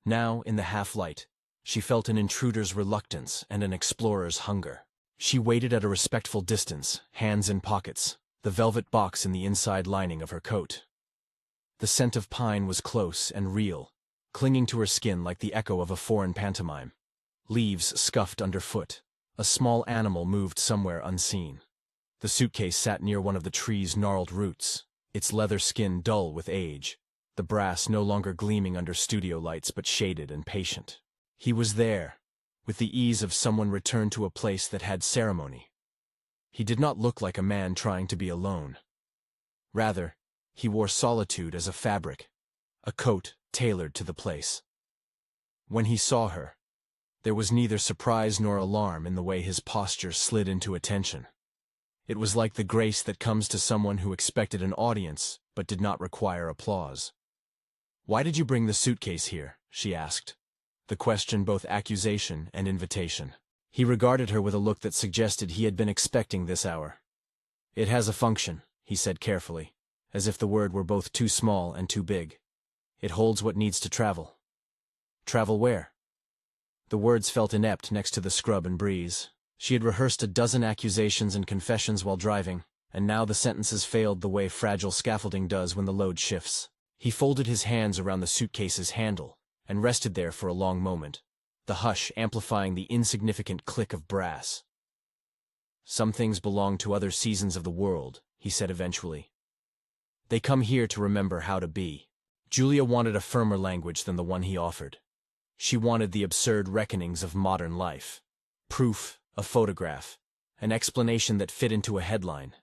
Now, in the half-light, she felt an intruder's reluctance and an explorer's hunger. She waited at a respectful distance, hands in pockets, the velvet box in the inside lining of her coat. The scent of pine was close and real, clinging to her skin like the echo of a foreign pantomime. Leaves scuffed underfoot. A small animal moved somewhere unseen. The suitcase sat near one of the tree's gnarled roots, its leather skin dull with age, the brass no longer gleaming under studio lights but shaded and patient. He was there, with the ease of someone returned to a place that had ceremony. He did not look like a man trying to be alone. Rather, he wore solitude as a fabric, a coat tailored to the place. When he saw her, there was neither surprise nor alarm in the way his posture slid into attention. It was like the grace that comes to someone who expected an audience but did not require applause. "Why did you bring the suitcase here?" she asked, the question both accusation and invitation. He regarded her with a look that suggested he had been expecting this hour. "It has a function," he said carefully, as if the word were both too small and too big. "It holds what needs to travel." "Travel where?" The words felt inept next to the scrub and breeze. She had rehearsed a dozen accusations and confessions while driving, and now the sentences failed the way fragile scaffolding does when the load shifts. He folded his hands around the suitcase's handle and rested there for a long moment, the hush amplifying the insignificant click of brass. "Some things belong to other seasons of the world," he said eventually. "They come here to remember how to be." Julia wanted a firmer language than the one he offered. She wanted the absurd reckonings of modern life. Proof, a photograph, an explanation that fit into a headline.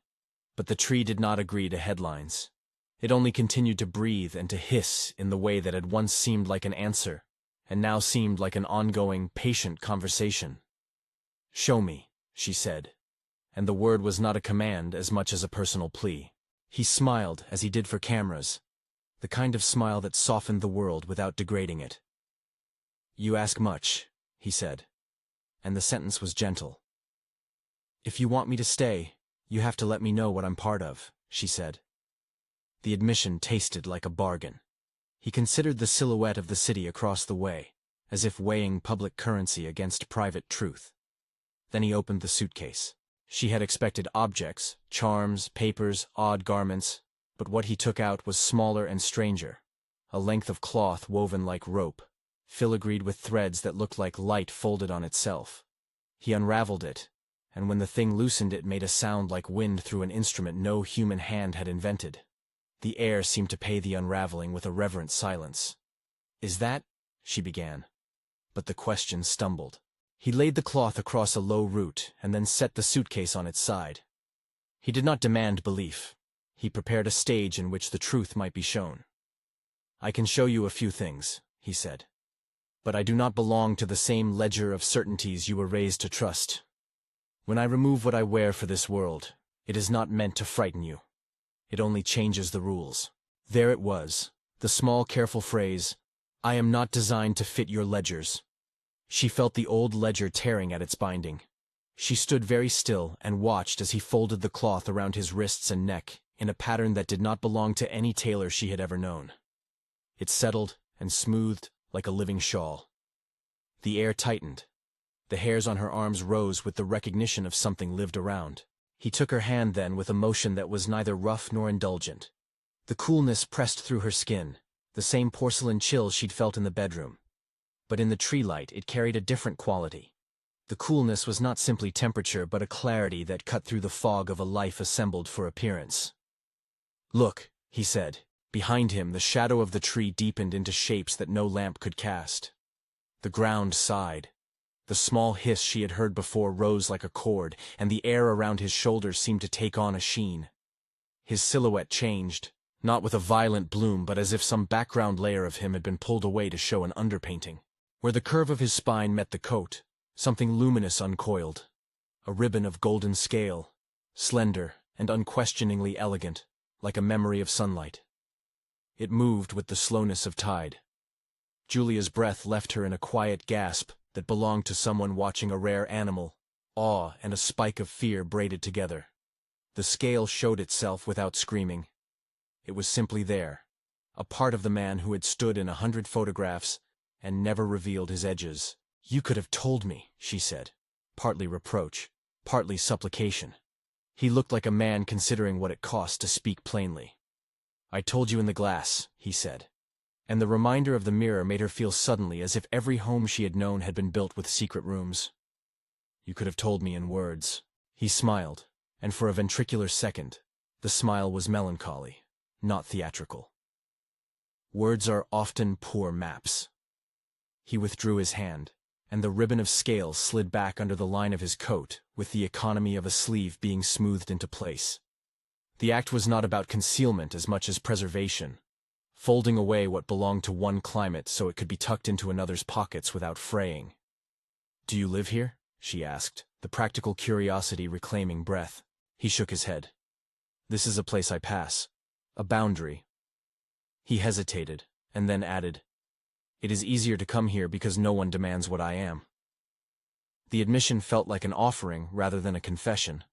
But the tree did not agree to headlines. It only continued to breathe and to hiss in the way that had once seemed like an answer, and now seemed like an ongoing, patient conversation. "Show me," she said, and the word was not a command as much as a personal plea. He smiled as he did for cameras, the kind of smile that softened the world without degrading it. "You ask much," he said, and the sentence was gentle. "If you want me to stay, you have to let me know what I'm part of," she said. The admission tasted like a bargain. He considered the silhouette of the city across the way, as if weighing public currency against private truth. Then he opened the suitcase. She had expected objects, charms, papers, odd garments, but what he took out was smaller and stranger, a length of cloth woven like rope, filigreed with threads that looked like light folded on itself. He unraveled it, and when the thing loosened it made a sound like wind through an instrument no human hand had invented. The air seemed to pay the unraveling with a reverent silence. "Is that—" she began. But the question stumbled. He laid the cloth across a low root and then set the suitcase on its side. He did not demand belief. He prepared a stage in which the truth might be shown. "I can show you a few things," he said. "But I do not belong to the same ledger of certainties you were raised to trust. When I remove what I wear for this world, it is not meant to frighten you. It only changes the rules." There it was, the small careful phrase, "I am not designed to fit your ledgers." She felt the old ledger tearing at its binding. She stood very still and watched as he folded the cloth around his wrists and neck in a pattern that did not belong to any tailor she had ever known. It settled and smoothed like a living shawl. The air tightened. The hairs on her arms rose with the recognition of something lived around. He took her hand then with a motion that was neither rough nor indulgent. The coolness pressed through her skin, the same porcelain chill she'd felt in the bedroom. But in the tree light it carried a different quality. The coolness was not simply temperature but a clarity that cut through the fog of a life assembled for appearance. "Look," he said. Behind him the shadow of the tree deepened into shapes that no lamp could cast. The ground sighed. The small hiss she had heard before rose like a chord, and the air around his shoulders seemed to take on a sheen. His silhouette changed, not with a violent bloom but as if some background layer of him had been pulled away to show an underpainting. Where the curve of his spine met the coat, something luminous uncoiled. A ribbon of golden scale, slender and unquestioningly elegant, like a memory of sunlight. It moved with the slowness of tide. Julia's breath left her in a quiet gasp that belonged to someone watching a rare animal, awe and a spike of fear braided together. The scale showed itself without screaming. It was simply there, a part of the man who had stood in 100 photographs and never revealed his edges. "You could have told me," she said, partly reproach, partly supplication. He looked like a man considering what it cost to speak plainly. "I told you in the glass," he said. and the reminder of the mirror made her feel suddenly as if every home she had known had been built with secret rooms. "You could have told me in words." He smiled, and for a ventricular second, the smile was melancholy, not theatrical. "Words are often poor maps." He withdrew his hand, and the ribbon of scales slid back under the line of his coat, with the economy of a sleeve being smoothed into place. The act was not about concealment as much as preservation, folding away what belonged to one climate so it could be tucked into another's pockets without fraying. "Do you live here?" she asked, the practical curiosity reclaiming breath. He shook his head. "This is a place I pass. A boundary." He hesitated, and then added, "It is easier to come here because no one demands what I am." The admission felt like an offering rather than a confession.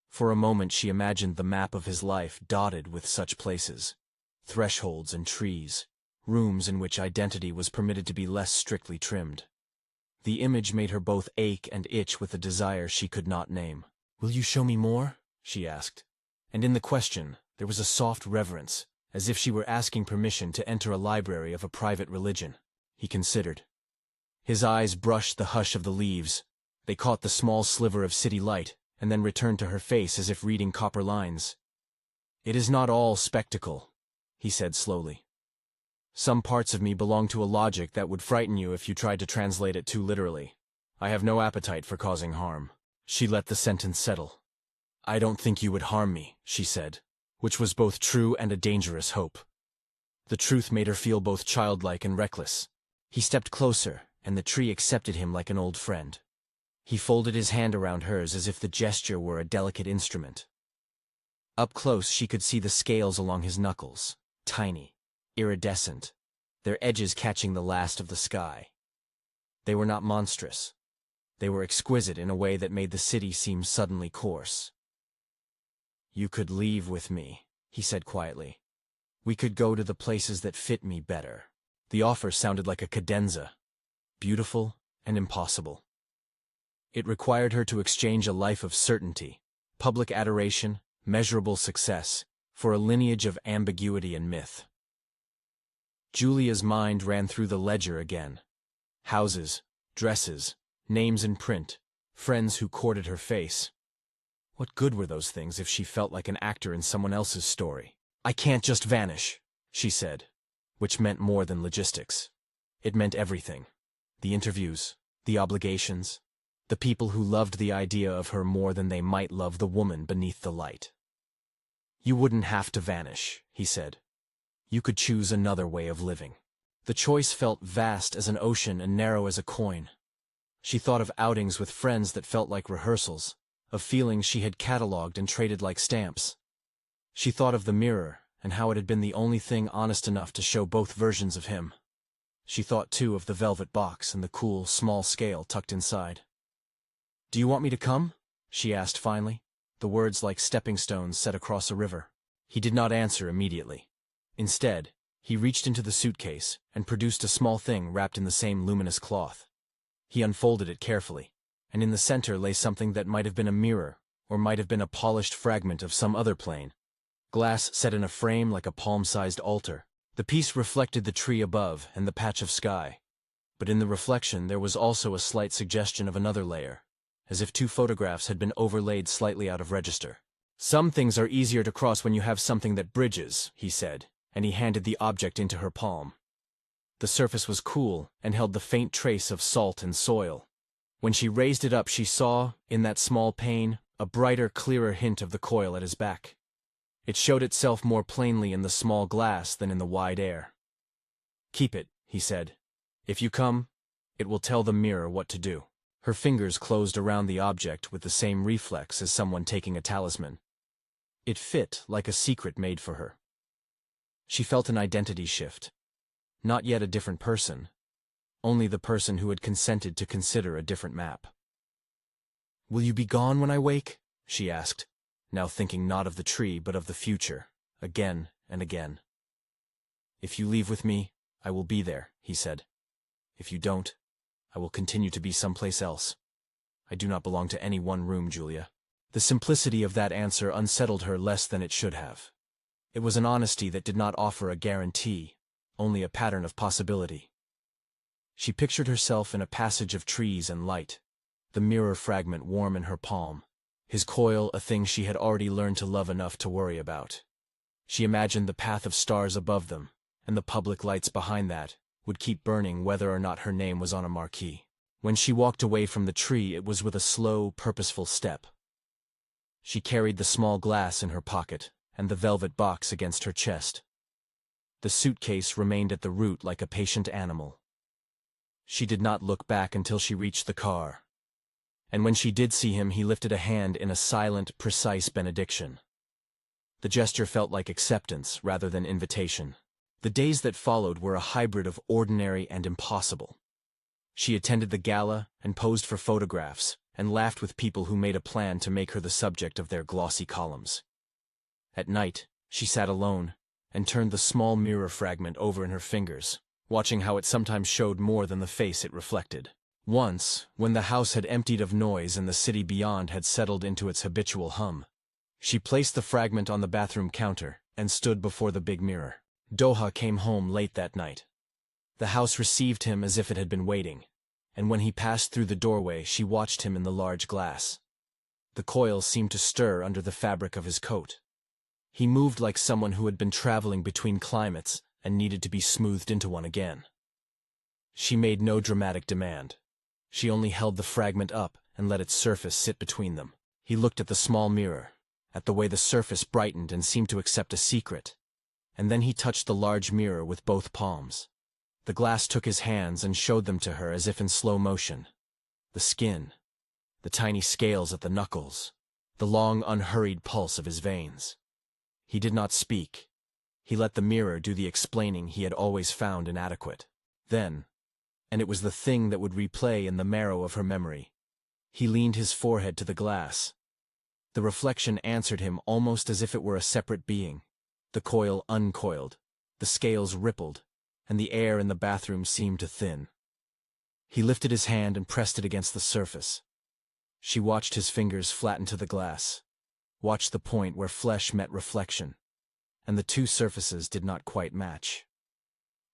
For a moment she imagined the map of his life dotted with such places. Thresholds and trees, rooms in which identity was permitted to be less strictly trimmed. The image made her both ache and itch with a desire she could not name. "Will you show me more?" she asked. And in the question, there was a soft reverence, as if she were asking permission to enter a library of a private religion. He considered. His eyes brushed the hush of the leaves. They caught the small sliver of city light, and then returned to her face as if reading copper lines. "It is not all spectacle," he said slowly. "Some parts of me belong to a logic that would frighten you if you tried to translate it too literally. I have no appetite for causing harm." She let the sentence settle. "I don't think you would harm me," she said, which was both true and a dangerous hope. The truth made her feel both childlike and reckless. He stepped closer, and the tree accepted him like an old friend. He folded his hand around hers as if the gesture were a delicate instrument. Up close she could see the scales along his knuckles, tiny, iridescent, their edges catching the last of the sky. They were not monstrous. They were exquisite in a way that made the city seem suddenly coarse. "You could leave with me," he said quietly. "We could go to the places that fit me better." The offer sounded like a cadenza, beautiful and impossible. It required her to exchange a life of certainty, public adoration, measurable success, for a lineage of ambiguity and myth. Julia's mind ran through the ledger again. Houses, dresses, names in print, friends who courted her face. What good were those things if she felt like an actor in someone else's story? "I can't just vanish," she said, which meant more than logistics. It meant everything. The interviews, the obligations, the people who loved the idea of her more than they might love the woman beneath the light. "You wouldn't have to vanish," he said. "You could choose another way of living." The choice felt vast as an ocean and narrow as a coin. She thought of outings with friends that felt like rehearsals, of feelings she had catalogued and traded like stamps. She thought of the mirror and how it had been the only thing honest enough to show both versions of him. She thought, too, of the velvet box and the cool, small scale tucked inside. "Do you want me to come?" she asked finally, the words like stepping stones set across a river. He did not answer immediately. Instead, he reached into the suitcase and produced a small thing wrapped in the same luminous cloth. He unfolded it carefully, and in the center lay something that might have been a mirror, or might have been a polished fragment of some other plane. Glass set in a frame like a palm-sized altar. The piece reflected the tree above and the patch of sky. But in the reflection there was also a slight suggestion of another layer, as if two photographs had been overlaid slightly out of register. "Some things are easier to cross when you have something that bridges," he said, and he handed the object into her palm. The surface was cool and held the faint trace of salt and soil. When she raised it up, she saw, in that small pane, a brighter, clearer hint of the coil at his back. It showed itself more plainly in the small glass than in the wide air. "Keep it," he said. "If you come, it will tell the mirror what to do." Her fingers closed around the object with the same reflex as someone taking a talisman. It fit like a secret made for her. She felt an identity shift. Not yet a different person, only the person who had consented to consider a different map. "Will you be gone when I wake?" she asked, now thinking not of the tree but of the future, again and again. "If you leave with me, I will be there," he said. "If you don't, I will continue to be someplace else. I do not belong to any one room, Julia." The simplicity of that answer unsettled her less than it should have. It was an honesty that did not offer a guarantee, only a pattern of possibility. She pictured herself in a passage of trees and light, the mirror fragment warm in her palm, his coil a thing she had already learned to love enough to worry about. She imagined the path of stars above them, and the public lights behind that would keep burning whether or not her name was on a marquee. When she walked away from the tree, it was with a slow, purposeful step. She carried the small glass in her pocket and the velvet box against her chest. The suitcase remained at the root like a patient animal. She did not look back until she reached the car. And when she did see him, he lifted a hand in a silent, precise benediction. The gesture felt like acceptance rather than invitation. The days that followed were a hybrid of ordinary and impossible. She attended the gala and posed for photographs and laughed with people who made a plan to make her the subject of their glossy columns. At night, she sat alone and turned the small mirror fragment over in her fingers, watching how it sometimes showed more than the face it reflected. Once, when the house had emptied of noise and the city beyond had settled into its habitual hum, she placed the fragment on the bathroom counter and stood before the big mirror. Doha came home late that night. The house received him as if it had been waiting, and when he passed through the doorway, she watched him in the large glass. The coils seemed to stir under the fabric of his coat. He moved like someone who had been traveling between climates and needed to be smoothed into one again. She made no dramatic demand. She only held the fragment up and let its surface sit between them. He looked at the small mirror, at the way the surface brightened and seemed to accept a secret, and then he touched the large mirror with both palms. The glass took his hands and showed them to her as if in slow motion. The skin, the tiny scales at the knuckles, the long, unhurried pulse of his veins. He did not speak. He let the mirror do the explaining he had always found inadequate. Then, and it was the thing that would replay in the marrow of her memory, he leaned his forehead to the glass. The reflection answered him almost as if it were a separate being. The coil uncoiled, the scales rippled, and the air in the bathroom seemed to thin. He lifted his hand and pressed it against the surface. She watched his fingers flatten to the glass, watched the point where flesh met reflection, and the two surfaces did not quite match.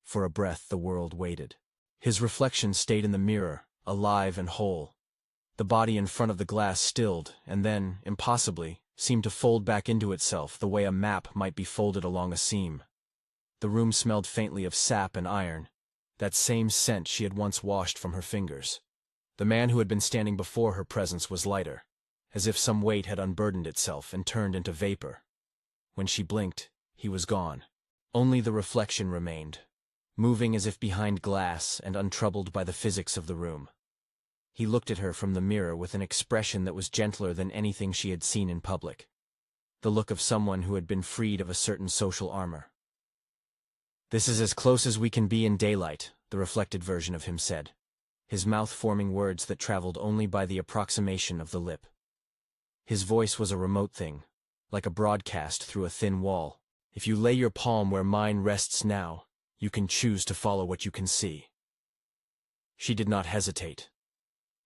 For a breath the world waited. His reflection stayed in the mirror, alive and whole. The body in front of the glass stilled, and then, impossibly, seemed to fold back into itself the way a map might be folded along a seam. The room smelled faintly of sap and iron, that same scent she had once washed from her fingers. The man who had been standing before her presence was lighter, as if some weight had unburdened itself and turned into vapor. When she blinked, he was gone. Only the reflection remained, moving as if behind glass and untroubled by the physics of the room. He looked at her from the mirror with an expression that was gentler than anything she had seen in public, the look of someone who had been freed of a certain social armor. "This is as close as we can be in daylight," the reflected version of him said, his mouth forming words that traveled only by the approximation of the lip. His voice was a remote thing, like a broadcast through a thin wall. "If you lay your palm where mine rests now, you can choose to follow what you can see." She did not hesitate.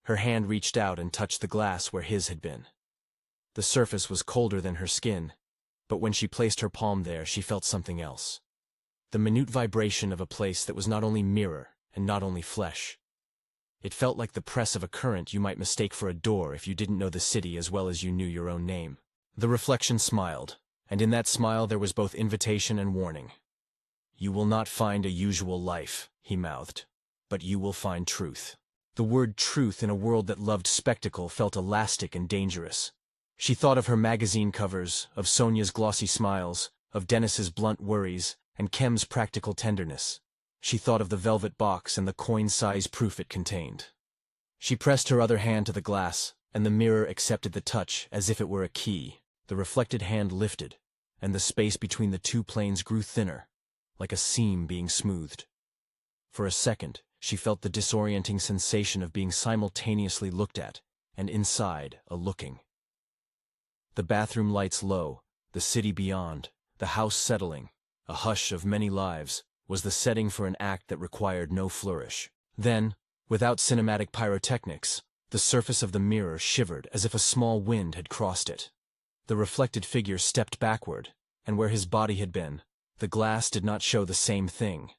Her hand reached out and touched the glass where his had been. The surface was colder than her skin, but when she placed her palm there, she felt something else. The minute vibration of a place that was not only mirror and not only flesh. It felt like the press of a current you might mistake for a door if you didn't know the city as well as you knew your own name. The reflection smiled, and in that smile there was both invitation and warning. "You will not find a usual life," he mouthed, "but you will find truth." The word truth in a world that loved spectacle felt elastic and dangerous. She thought of her magazine covers, of Sonia's glossy smiles, of Dennis's blunt worries, and Kem's practical tenderness. She thought of the velvet box and the coin-size proof it contained. She pressed her other hand to the glass, and the mirror accepted the touch as if it were a key. The reflected hand lifted, and the space between the two planes grew thinner, like a seam being smoothed. For a second, she felt the disorienting sensation of being simultaneously looked at, and inside, a looking. The bathroom lights low, the city beyond, the house settling, a hush of many lives, was the setting for an act that required no flourish. Then, without cinematic pyrotechnics, the surface of the mirror shivered as if a small wind had crossed it. The reflected figure stepped backward, and where his body had been, the glass did not show the same thing.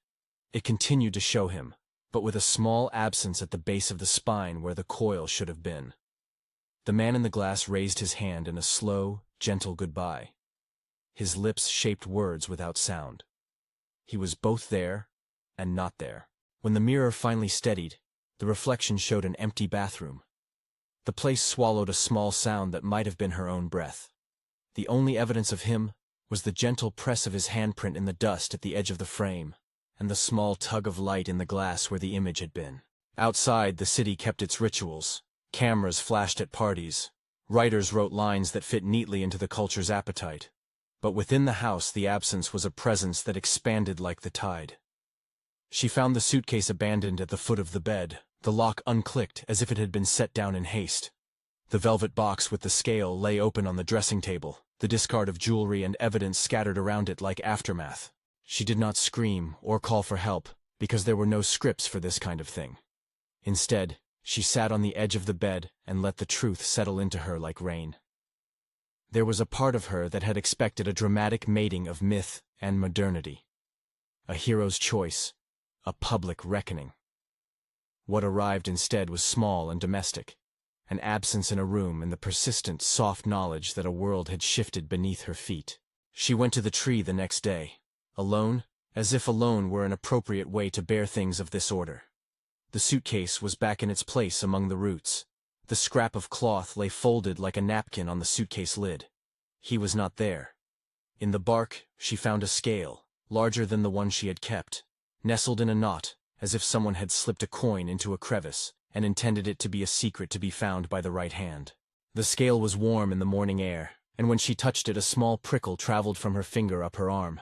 It continued to show him, but with a small absence at the base of the spine where the coil should have been. The man in the glass raised his hand in a slow, gentle goodbye. His lips shaped words without sound. He was both there and not there. When the mirror finally steadied, the reflection showed an empty bathroom. The place swallowed a small sound that might have been her own breath. The only evidence of him was the gentle press of his handprint in the dust at the edge of the frame, and the small tug of light in the glass where the image had been. Outside, the city kept its rituals. Cameras flashed at parties. Writers wrote lines that fit neatly into the culture's appetite. But within the house, the absence was a presence that expanded like the tide. She found the suitcase abandoned at the foot of the bed, the lock unclicked as if it had been set down in haste. The velvet box with the scale lay open on the dressing table, the discard of jewelry and evidence scattered around it like aftermath. She did not scream or call for help, because there were no scripts for this kind of thing. Instead, she sat on the edge of the bed and let the truth settle into her like rain. There was a part of her that had expected a dramatic mating of myth and modernity. A hero's choice, a public reckoning. What arrived instead was small and domestic, an absence in a room and the persistent, soft knowledge that a world had shifted beneath her feet. She went to the tree the next day, alone, as if alone were an appropriate way to bear things of this order. The suitcase was back in its place among the roots. The scrap of cloth lay folded like a napkin on the suitcase lid. He was not there. In the bark, she found a scale, larger than the one she had kept, nestled in a knot, as if someone had slipped a coin into a crevice and intended it to be a secret to be found by the right hand. The scale was warm in the morning air, and when she touched it, a small prickle traveled from her finger up her arm.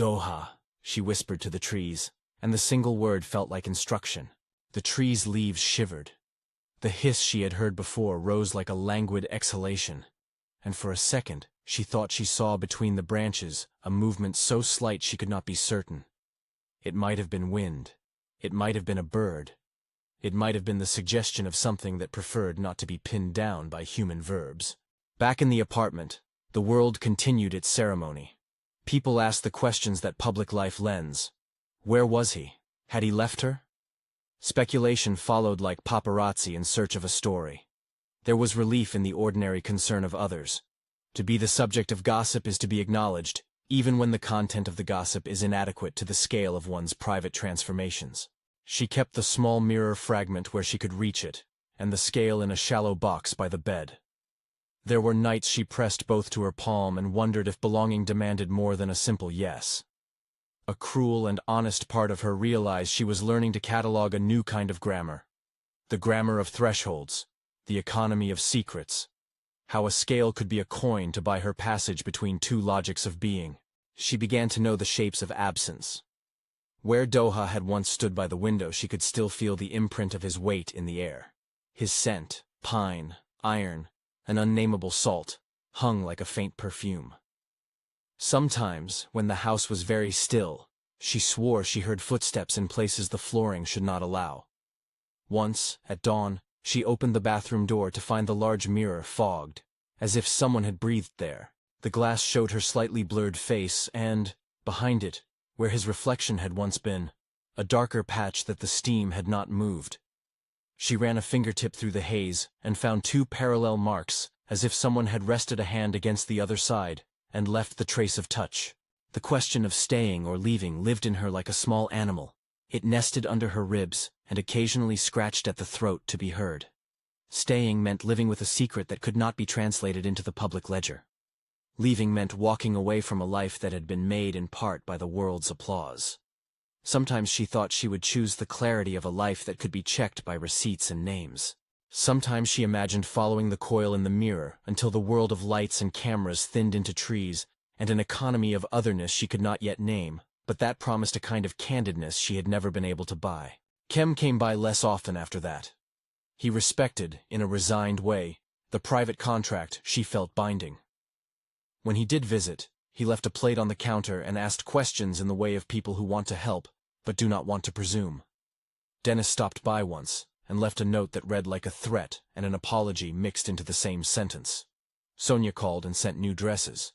Doha, she whispered to the trees, and the single word felt like instruction. The trees' leaves shivered. The hiss she had heard before rose like a languid exhalation, and for a second she thought she saw between the branches a movement so slight she could not be certain. It might have been wind. It might have been a bird. It might have been the suggestion of something that preferred not to be pinned down by human verbs. Back in the apartment, the world continued its ceremony. People asked the questions that public life lends. Where was he? Had he left her? Speculation followed like paparazzi in search of a story. There was relief in the ordinary concern of others. To be the subject of gossip is to be acknowledged, even when the content of the gossip is inadequate to the scale of one's private transformations. She kept the small mirror fragment where she could reach it, and the scale in a shallow box by the bed. There were nights she pressed both to her palm and wondered if belonging demanded more than a simple yes. A cruel and honest part of her realized she was learning to catalog a new kind of grammar. The grammar of thresholds, the economy of secrets. How a scale could be a coin to buy her passage between two logics of being. She began to know the shapes of absence. Where Doha had once stood by the window, she could still feel the imprint of his weight in the air. His scent, pine, iron, an unnameable salt, hung like a faint perfume. Sometimes, when the house was very still, she swore she heard footsteps in places the flooring should not allow. Once, at dawn, she opened the bathroom door to find the large mirror fogged, as if someone had breathed there. The glass showed her slightly blurred face and, behind it, where his reflection had once been, a darker patch that the steam had not moved. She ran a fingertip through the haze and found two parallel marks, as if someone had rested a hand against the other side and left the trace of touch. The question of staying or leaving lived in her like a small animal. It nested under her ribs and occasionally scratched at the throat to be heard. Staying meant living with a secret that could not be translated into the public ledger. Leaving meant walking away from a life that had been made in part by the world's applause. Sometimes she thought she would choose the clarity of a life that could be checked by receipts and names. Sometimes she imagined following the coil in the mirror until the world of lights and cameras thinned into trees and an economy of otherness she could not yet name, but that promised a kind of candidness she had never been able to buy. Kem came by less often after that. He respected, in a resigned way, the private contract she felt binding. When he did visit, he left a plate on the counter and asked questions in the way of people who want to help, but do not want to presume. Dennis stopped by once and left a note that read like a threat and an apology mixed into the same sentence. Sonia called and sent new dresses.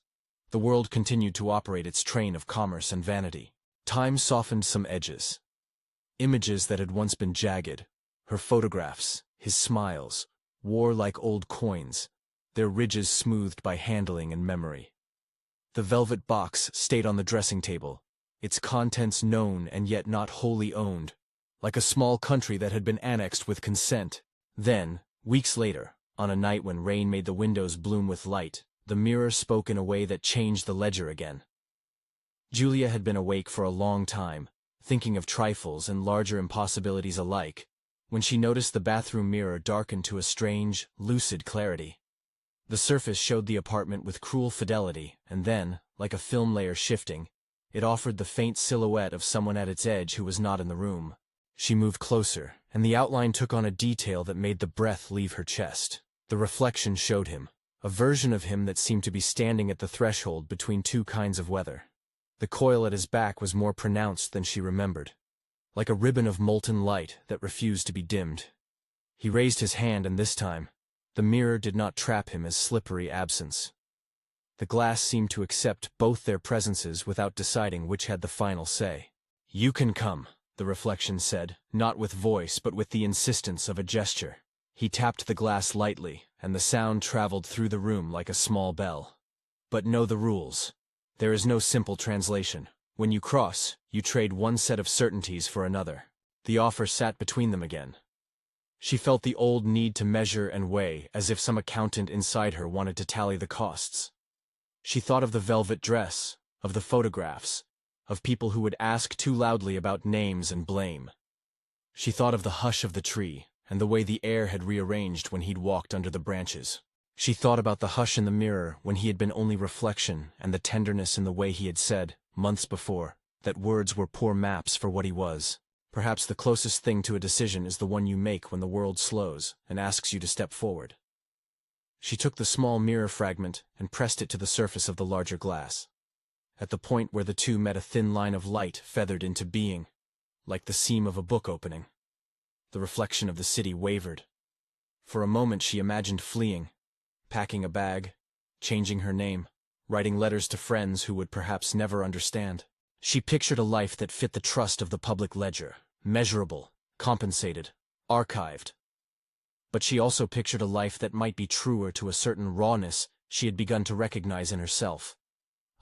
The world continued to operate its train of commerce and vanity. Time softened some edges. Images that had once been jagged, her photographs, his smiles, wore like old coins, their ridges smoothed by handling and memory. The velvet box stayed on the dressing table, its contents known and yet not wholly owned, like a small country that had been annexed with consent. Then, weeks later, on a night when rain made the windows bloom with light, the mirror spoke in a way that changed the ledger again. Julia had been awake for a long time, thinking of trifles and larger impossibilities alike, when she noticed the bathroom mirror darken to a strange, lucid clarity. The surface showed the apartment with cruel fidelity, and then, like a film layer shifting, it offered the faint silhouette of someone at its edge who was not in the room. She moved closer, and the outline took on a detail that made the breath leave her chest. The reflection showed him, a version of him that seemed to be standing at the threshold between two kinds of weather. The coil at his back was more pronounced than she remembered, like a ribbon of molten light that refused to be dimmed. He raised his hand, and this time, the mirror did not trap him as slippery absence. The glass seemed to accept both their presences without deciding which had the final say. "You can come," the reflection said, not with voice but with the insistence of a gesture. He tapped the glass lightly, and the sound traveled through the room like a small bell. "But know the rules. There is no simple translation. When you cross, you trade one set of certainties for another." The offer sat between them again. She felt the old need to measure and weigh, as if some accountant inside her wanted to tally the costs. She thought of the velvet dress, of the photographs, of people who would ask too loudly about names and blame. She thought of the hush of the tree, and the way the air had rearranged when he'd walked under the branches. She thought about the hush in the mirror when he had been only reflection, and the tenderness in the way he had said, months before, that words were poor maps for what he was. Perhaps the closest thing to a decision is the one you make when the world slows and asks you to step forward. She took the small mirror fragment and pressed it to the surface of the larger glass. At the point where the two met, a thin line of light feathered into being, like the seam of a book opening. The reflection of the city wavered. For a moment she imagined fleeing, packing a bag, changing her name, writing letters to friends who would perhaps never understand. She pictured a life that fit the trust of the public ledger, measurable, compensated, archived. But she also pictured a life that might be truer to a certain rawness she had begun to recognize in herself.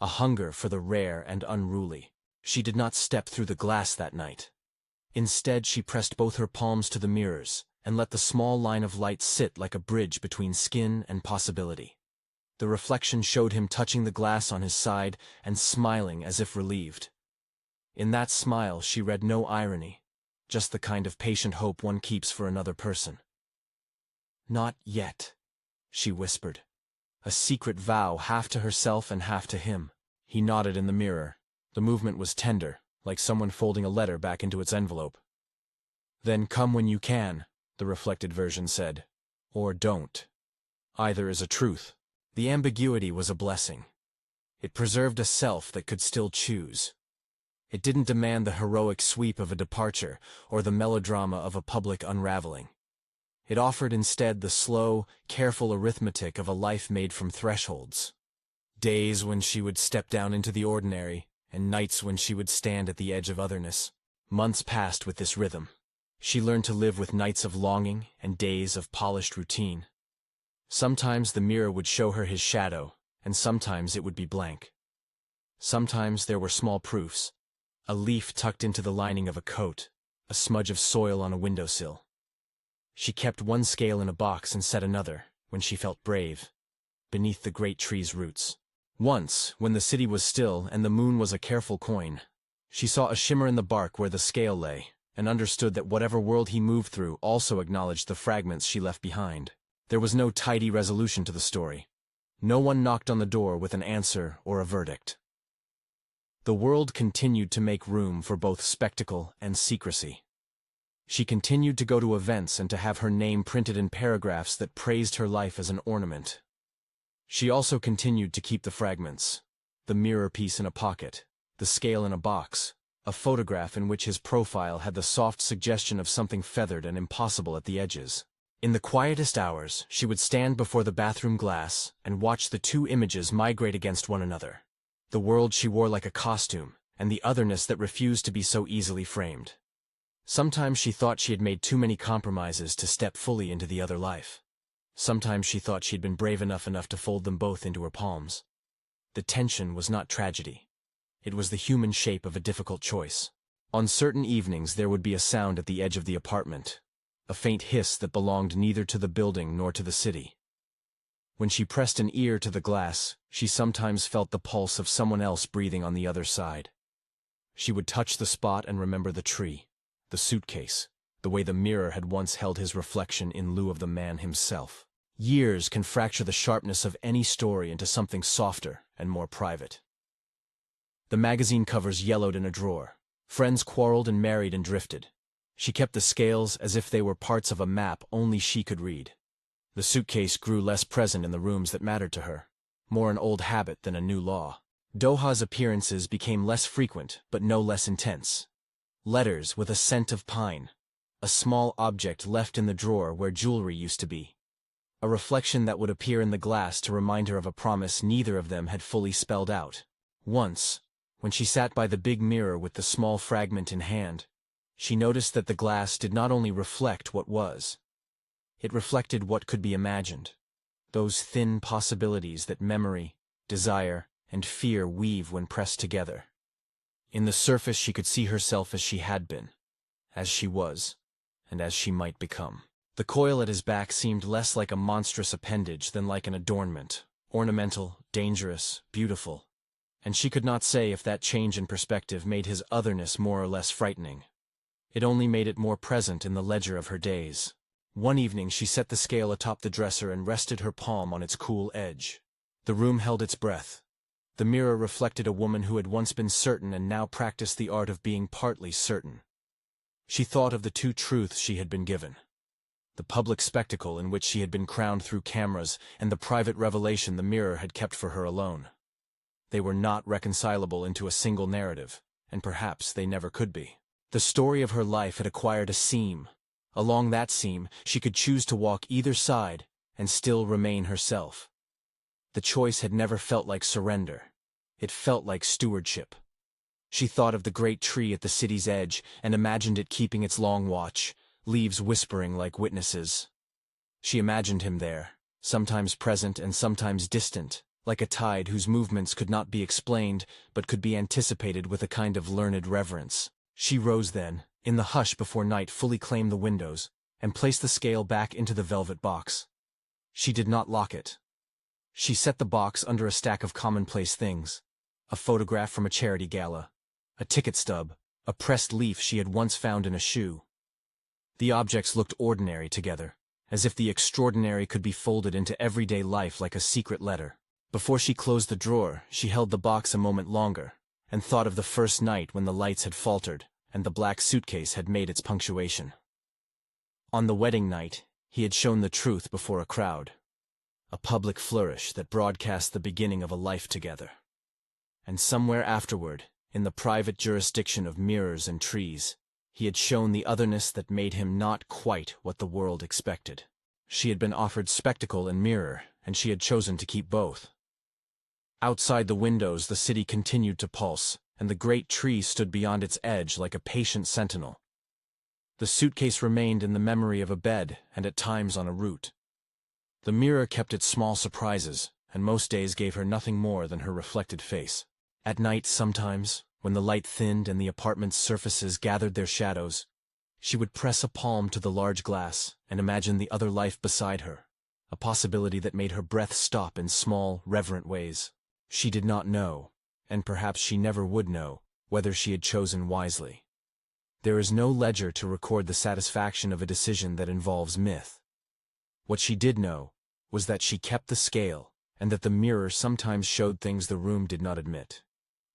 A hunger for the rare and unruly. She did not step through the glass that night. Instead, she pressed both her palms to the mirrors and let the small line of light sit like a bridge between skin and possibility. The reflection showed him touching the glass on his side and smiling as if relieved. In that smile she read no irony, just the kind of patient hope one keeps for another person. "Not yet," she whispered, a secret vow half to herself and half to him. He nodded in the mirror. The movement was tender, like someone folding a letter back into its envelope. "Then come when you can," the reflected version said. "Or don't. Either is a truth." The ambiguity was a blessing. It preserved a self that could still choose. It didn't demand the heroic sweep of a departure or the melodrama of a public unraveling. It offered instead the slow, careful arithmetic of a life made from thresholds. Days when she would step down into the ordinary, and nights when she would stand at the edge of otherness. Months passed with this rhythm. She learned to live with nights of longing and days of polished routine. Sometimes the mirror would show her his shadow, and sometimes it would be blank. Sometimes there were small proofs, a leaf tucked into the lining of a coat, a smudge of soil on a windowsill. She kept one scale in a box and set another, when she felt brave, beneath the great tree's roots. Once, when the city was still and the moon was a careful coin, she saw a shimmer in the bark where the scale lay, and understood that whatever world he moved through also acknowledged the fragments she left behind. There was no tidy resolution to the story. No one knocked on the door with an answer or a verdict. The world continued to make room for both spectacle and secrecy. She continued to go to events and to have her name printed in paragraphs that praised her life as an ornament. She also continued to keep the fragments, the mirror piece in a pocket, the scale in a box, a photograph in which his profile had the soft suggestion of something feathered and impossible at the edges. In the quietest hours, she would stand before the bathroom glass and watch the two images migrate against one another. The world she wore like a costume, and the otherness that refused to be so easily framed. Sometimes she thought she had made too many compromises to step fully into the other life. Sometimes she thought she'd been brave enough to fold them both into her palms. The tension was not tragedy. It was the human shape of a difficult choice. On certain evenings there would be a sound at the edge of the apartment, a faint hiss that belonged neither to the building nor to the city. When she pressed an ear to the glass, she sometimes felt the pulse of someone else breathing on the other side. She would touch the spot and remember the tree, the suitcase, the way the mirror had once held his reflection in lieu of the man himself. Years can fracture the sharpness of any story into something softer and more private. The magazine covers yellowed in a drawer. Friends quarreled and married and drifted. She kept the scales as if they were parts of a map only she could read. The suitcase grew less present in the rooms that mattered to her, more an old habit than a new law. Doha's appearances became less frequent, but no less intense. Letters with a scent of pine. A small object left in the drawer where jewelry used to be. A reflection that would appear in the glass to remind her of a promise neither of them had fully spelled out. Once, when she sat by the big mirror with the small fragment in hand, she noticed that the glass did not only reflect what was. It reflected what could be imagined. Those thin possibilities that memory, desire, and fear weave when pressed together. In the surface she could see herself as she had been, as she was, and as she might become. The coil at his back seemed less like a monstrous appendage than like an adornment, ornamental, dangerous, beautiful, and she could not say if that change in perspective made his otherness more or less frightening. It only made it more present in the ledger of her days. One evening she set the scale atop the dresser and rested her palm on its cool edge. The room held its breath. The mirror reflected a woman who had once been certain and now practiced the art of being partly certain. She thought of the two truths she had been given. The public spectacle in which she had been crowned through cameras and the private revelation the mirror had kept for her alone. They were not reconcilable into a single narrative, and perhaps they never could be. The story of her life had acquired a seam. Along that seam, she could choose to walk either side and still remain herself. The choice had never felt like surrender. It felt like stewardship. She thought of the great tree at the city's edge and imagined it keeping its long watch, leaves whispering like witnesses. She imagined him there, sometimes present and sometimes distant, like a tide whose movements could not be explained but could be anticipated with a kind of learned reverence. She rose then, in the hush before night fully claimed the windows, and placed the scale back into the velvet box. She did not lock it. She set the box under a stack of commonplace things. A photograph from a charity gala, a ticket stub, a pressed leaf she had once found in a shoe. The objects looked ordinary together, as if the extraordinary could be folded into everyday life like a secret letter. Before she closed the drawer, she held the box a moment longer, and thought of the first night when the lights had faltered, and the black suitcase had made its punctuation. On the wedding night, he had shown the truth before a crowd. A public flourish that broadcast the beginning of a life together. And somewhere afterward, in the private jurisdiction of mirrors and trees, he had shown the otherness that made him not quite what the world expected. She had been offered spectacle and mirror, and she had chosen to keep both. Outside the windows the city continued to pulse, and the great tree stood beyond its edge like a patient sentinel. The suitcase remained in the memory of a bed and at times on a route. The mirror kept its small surprises, and most days gave her nothing more than her reflected face. At night sometimes, when the light thinned and the apartment's surfaces gathered their shadows, she would press a palm to the large glass and imagine the other life beside her, a possibility that made her breath stop in small, reverent ways. She did not know, and perhaps she never would know, whether she had chosen wisely. There is no ledger to record the satisfaction of a decision that involves myth. What she did know was that she kept the scale, and that the mirror sometimes showed things the room did not admit.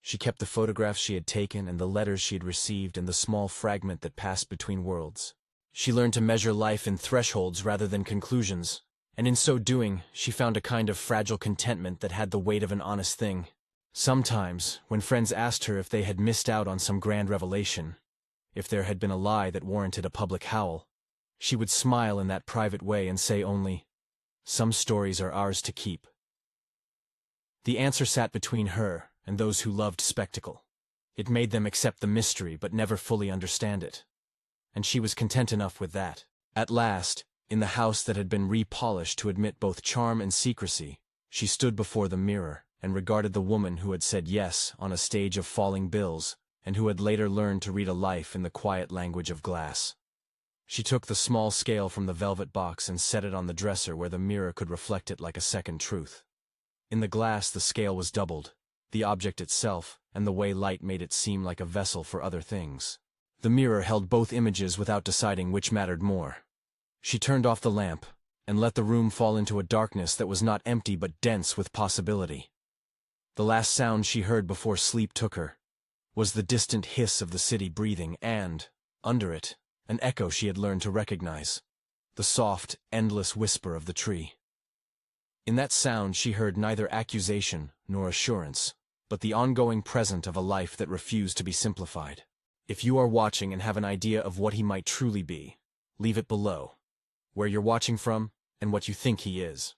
She kept the photographs she had taken and the letters she had received and the small fragment that passed between worlds. She learned to measure life in thresholds rather than conclusions, and in so doing, she found a kind of fragile contentment that had the weight of an honest thing. Sometimes, when friends asked her if they had missed out on some grand revelation, if there had been a lie that warranted a public howl, she would smile in that private way and say only, "Some stories are ours to keep." The answer sat between her and those who loved spectacle. It made them accept the mystery but never fully understand it. And she was content enough with that. At last, in the house that had been repolished to admit both charm and secrecy, she stood before the mirror and regarded the woman who had said yes on a stage of falling bills and who had later learned to read a life in the quiet language of glass. She took the small scale from the velvet box and set it on the dresser where the mirror could reflect it like a second truth. In the glass the scale was doubled, the object itself, and the way light made it seem like a vessel for other things. The mirror held both images without deciding which mattered more. She turned off the lamp and let the room fall into a darkness that was not empty but dense with possibility. The last sound she heard before sleep took her was the distant hiss of the city breathing and, under it, an echo she had learned to recognize, the soft, endless whisper of the tree. In that sound she heard neither accusation nor assurance, but the ongoing present of a life that refused to be simplified. If you are watching and have an idea of what he might truly be, leave it below, where you're watching from and what you think he is.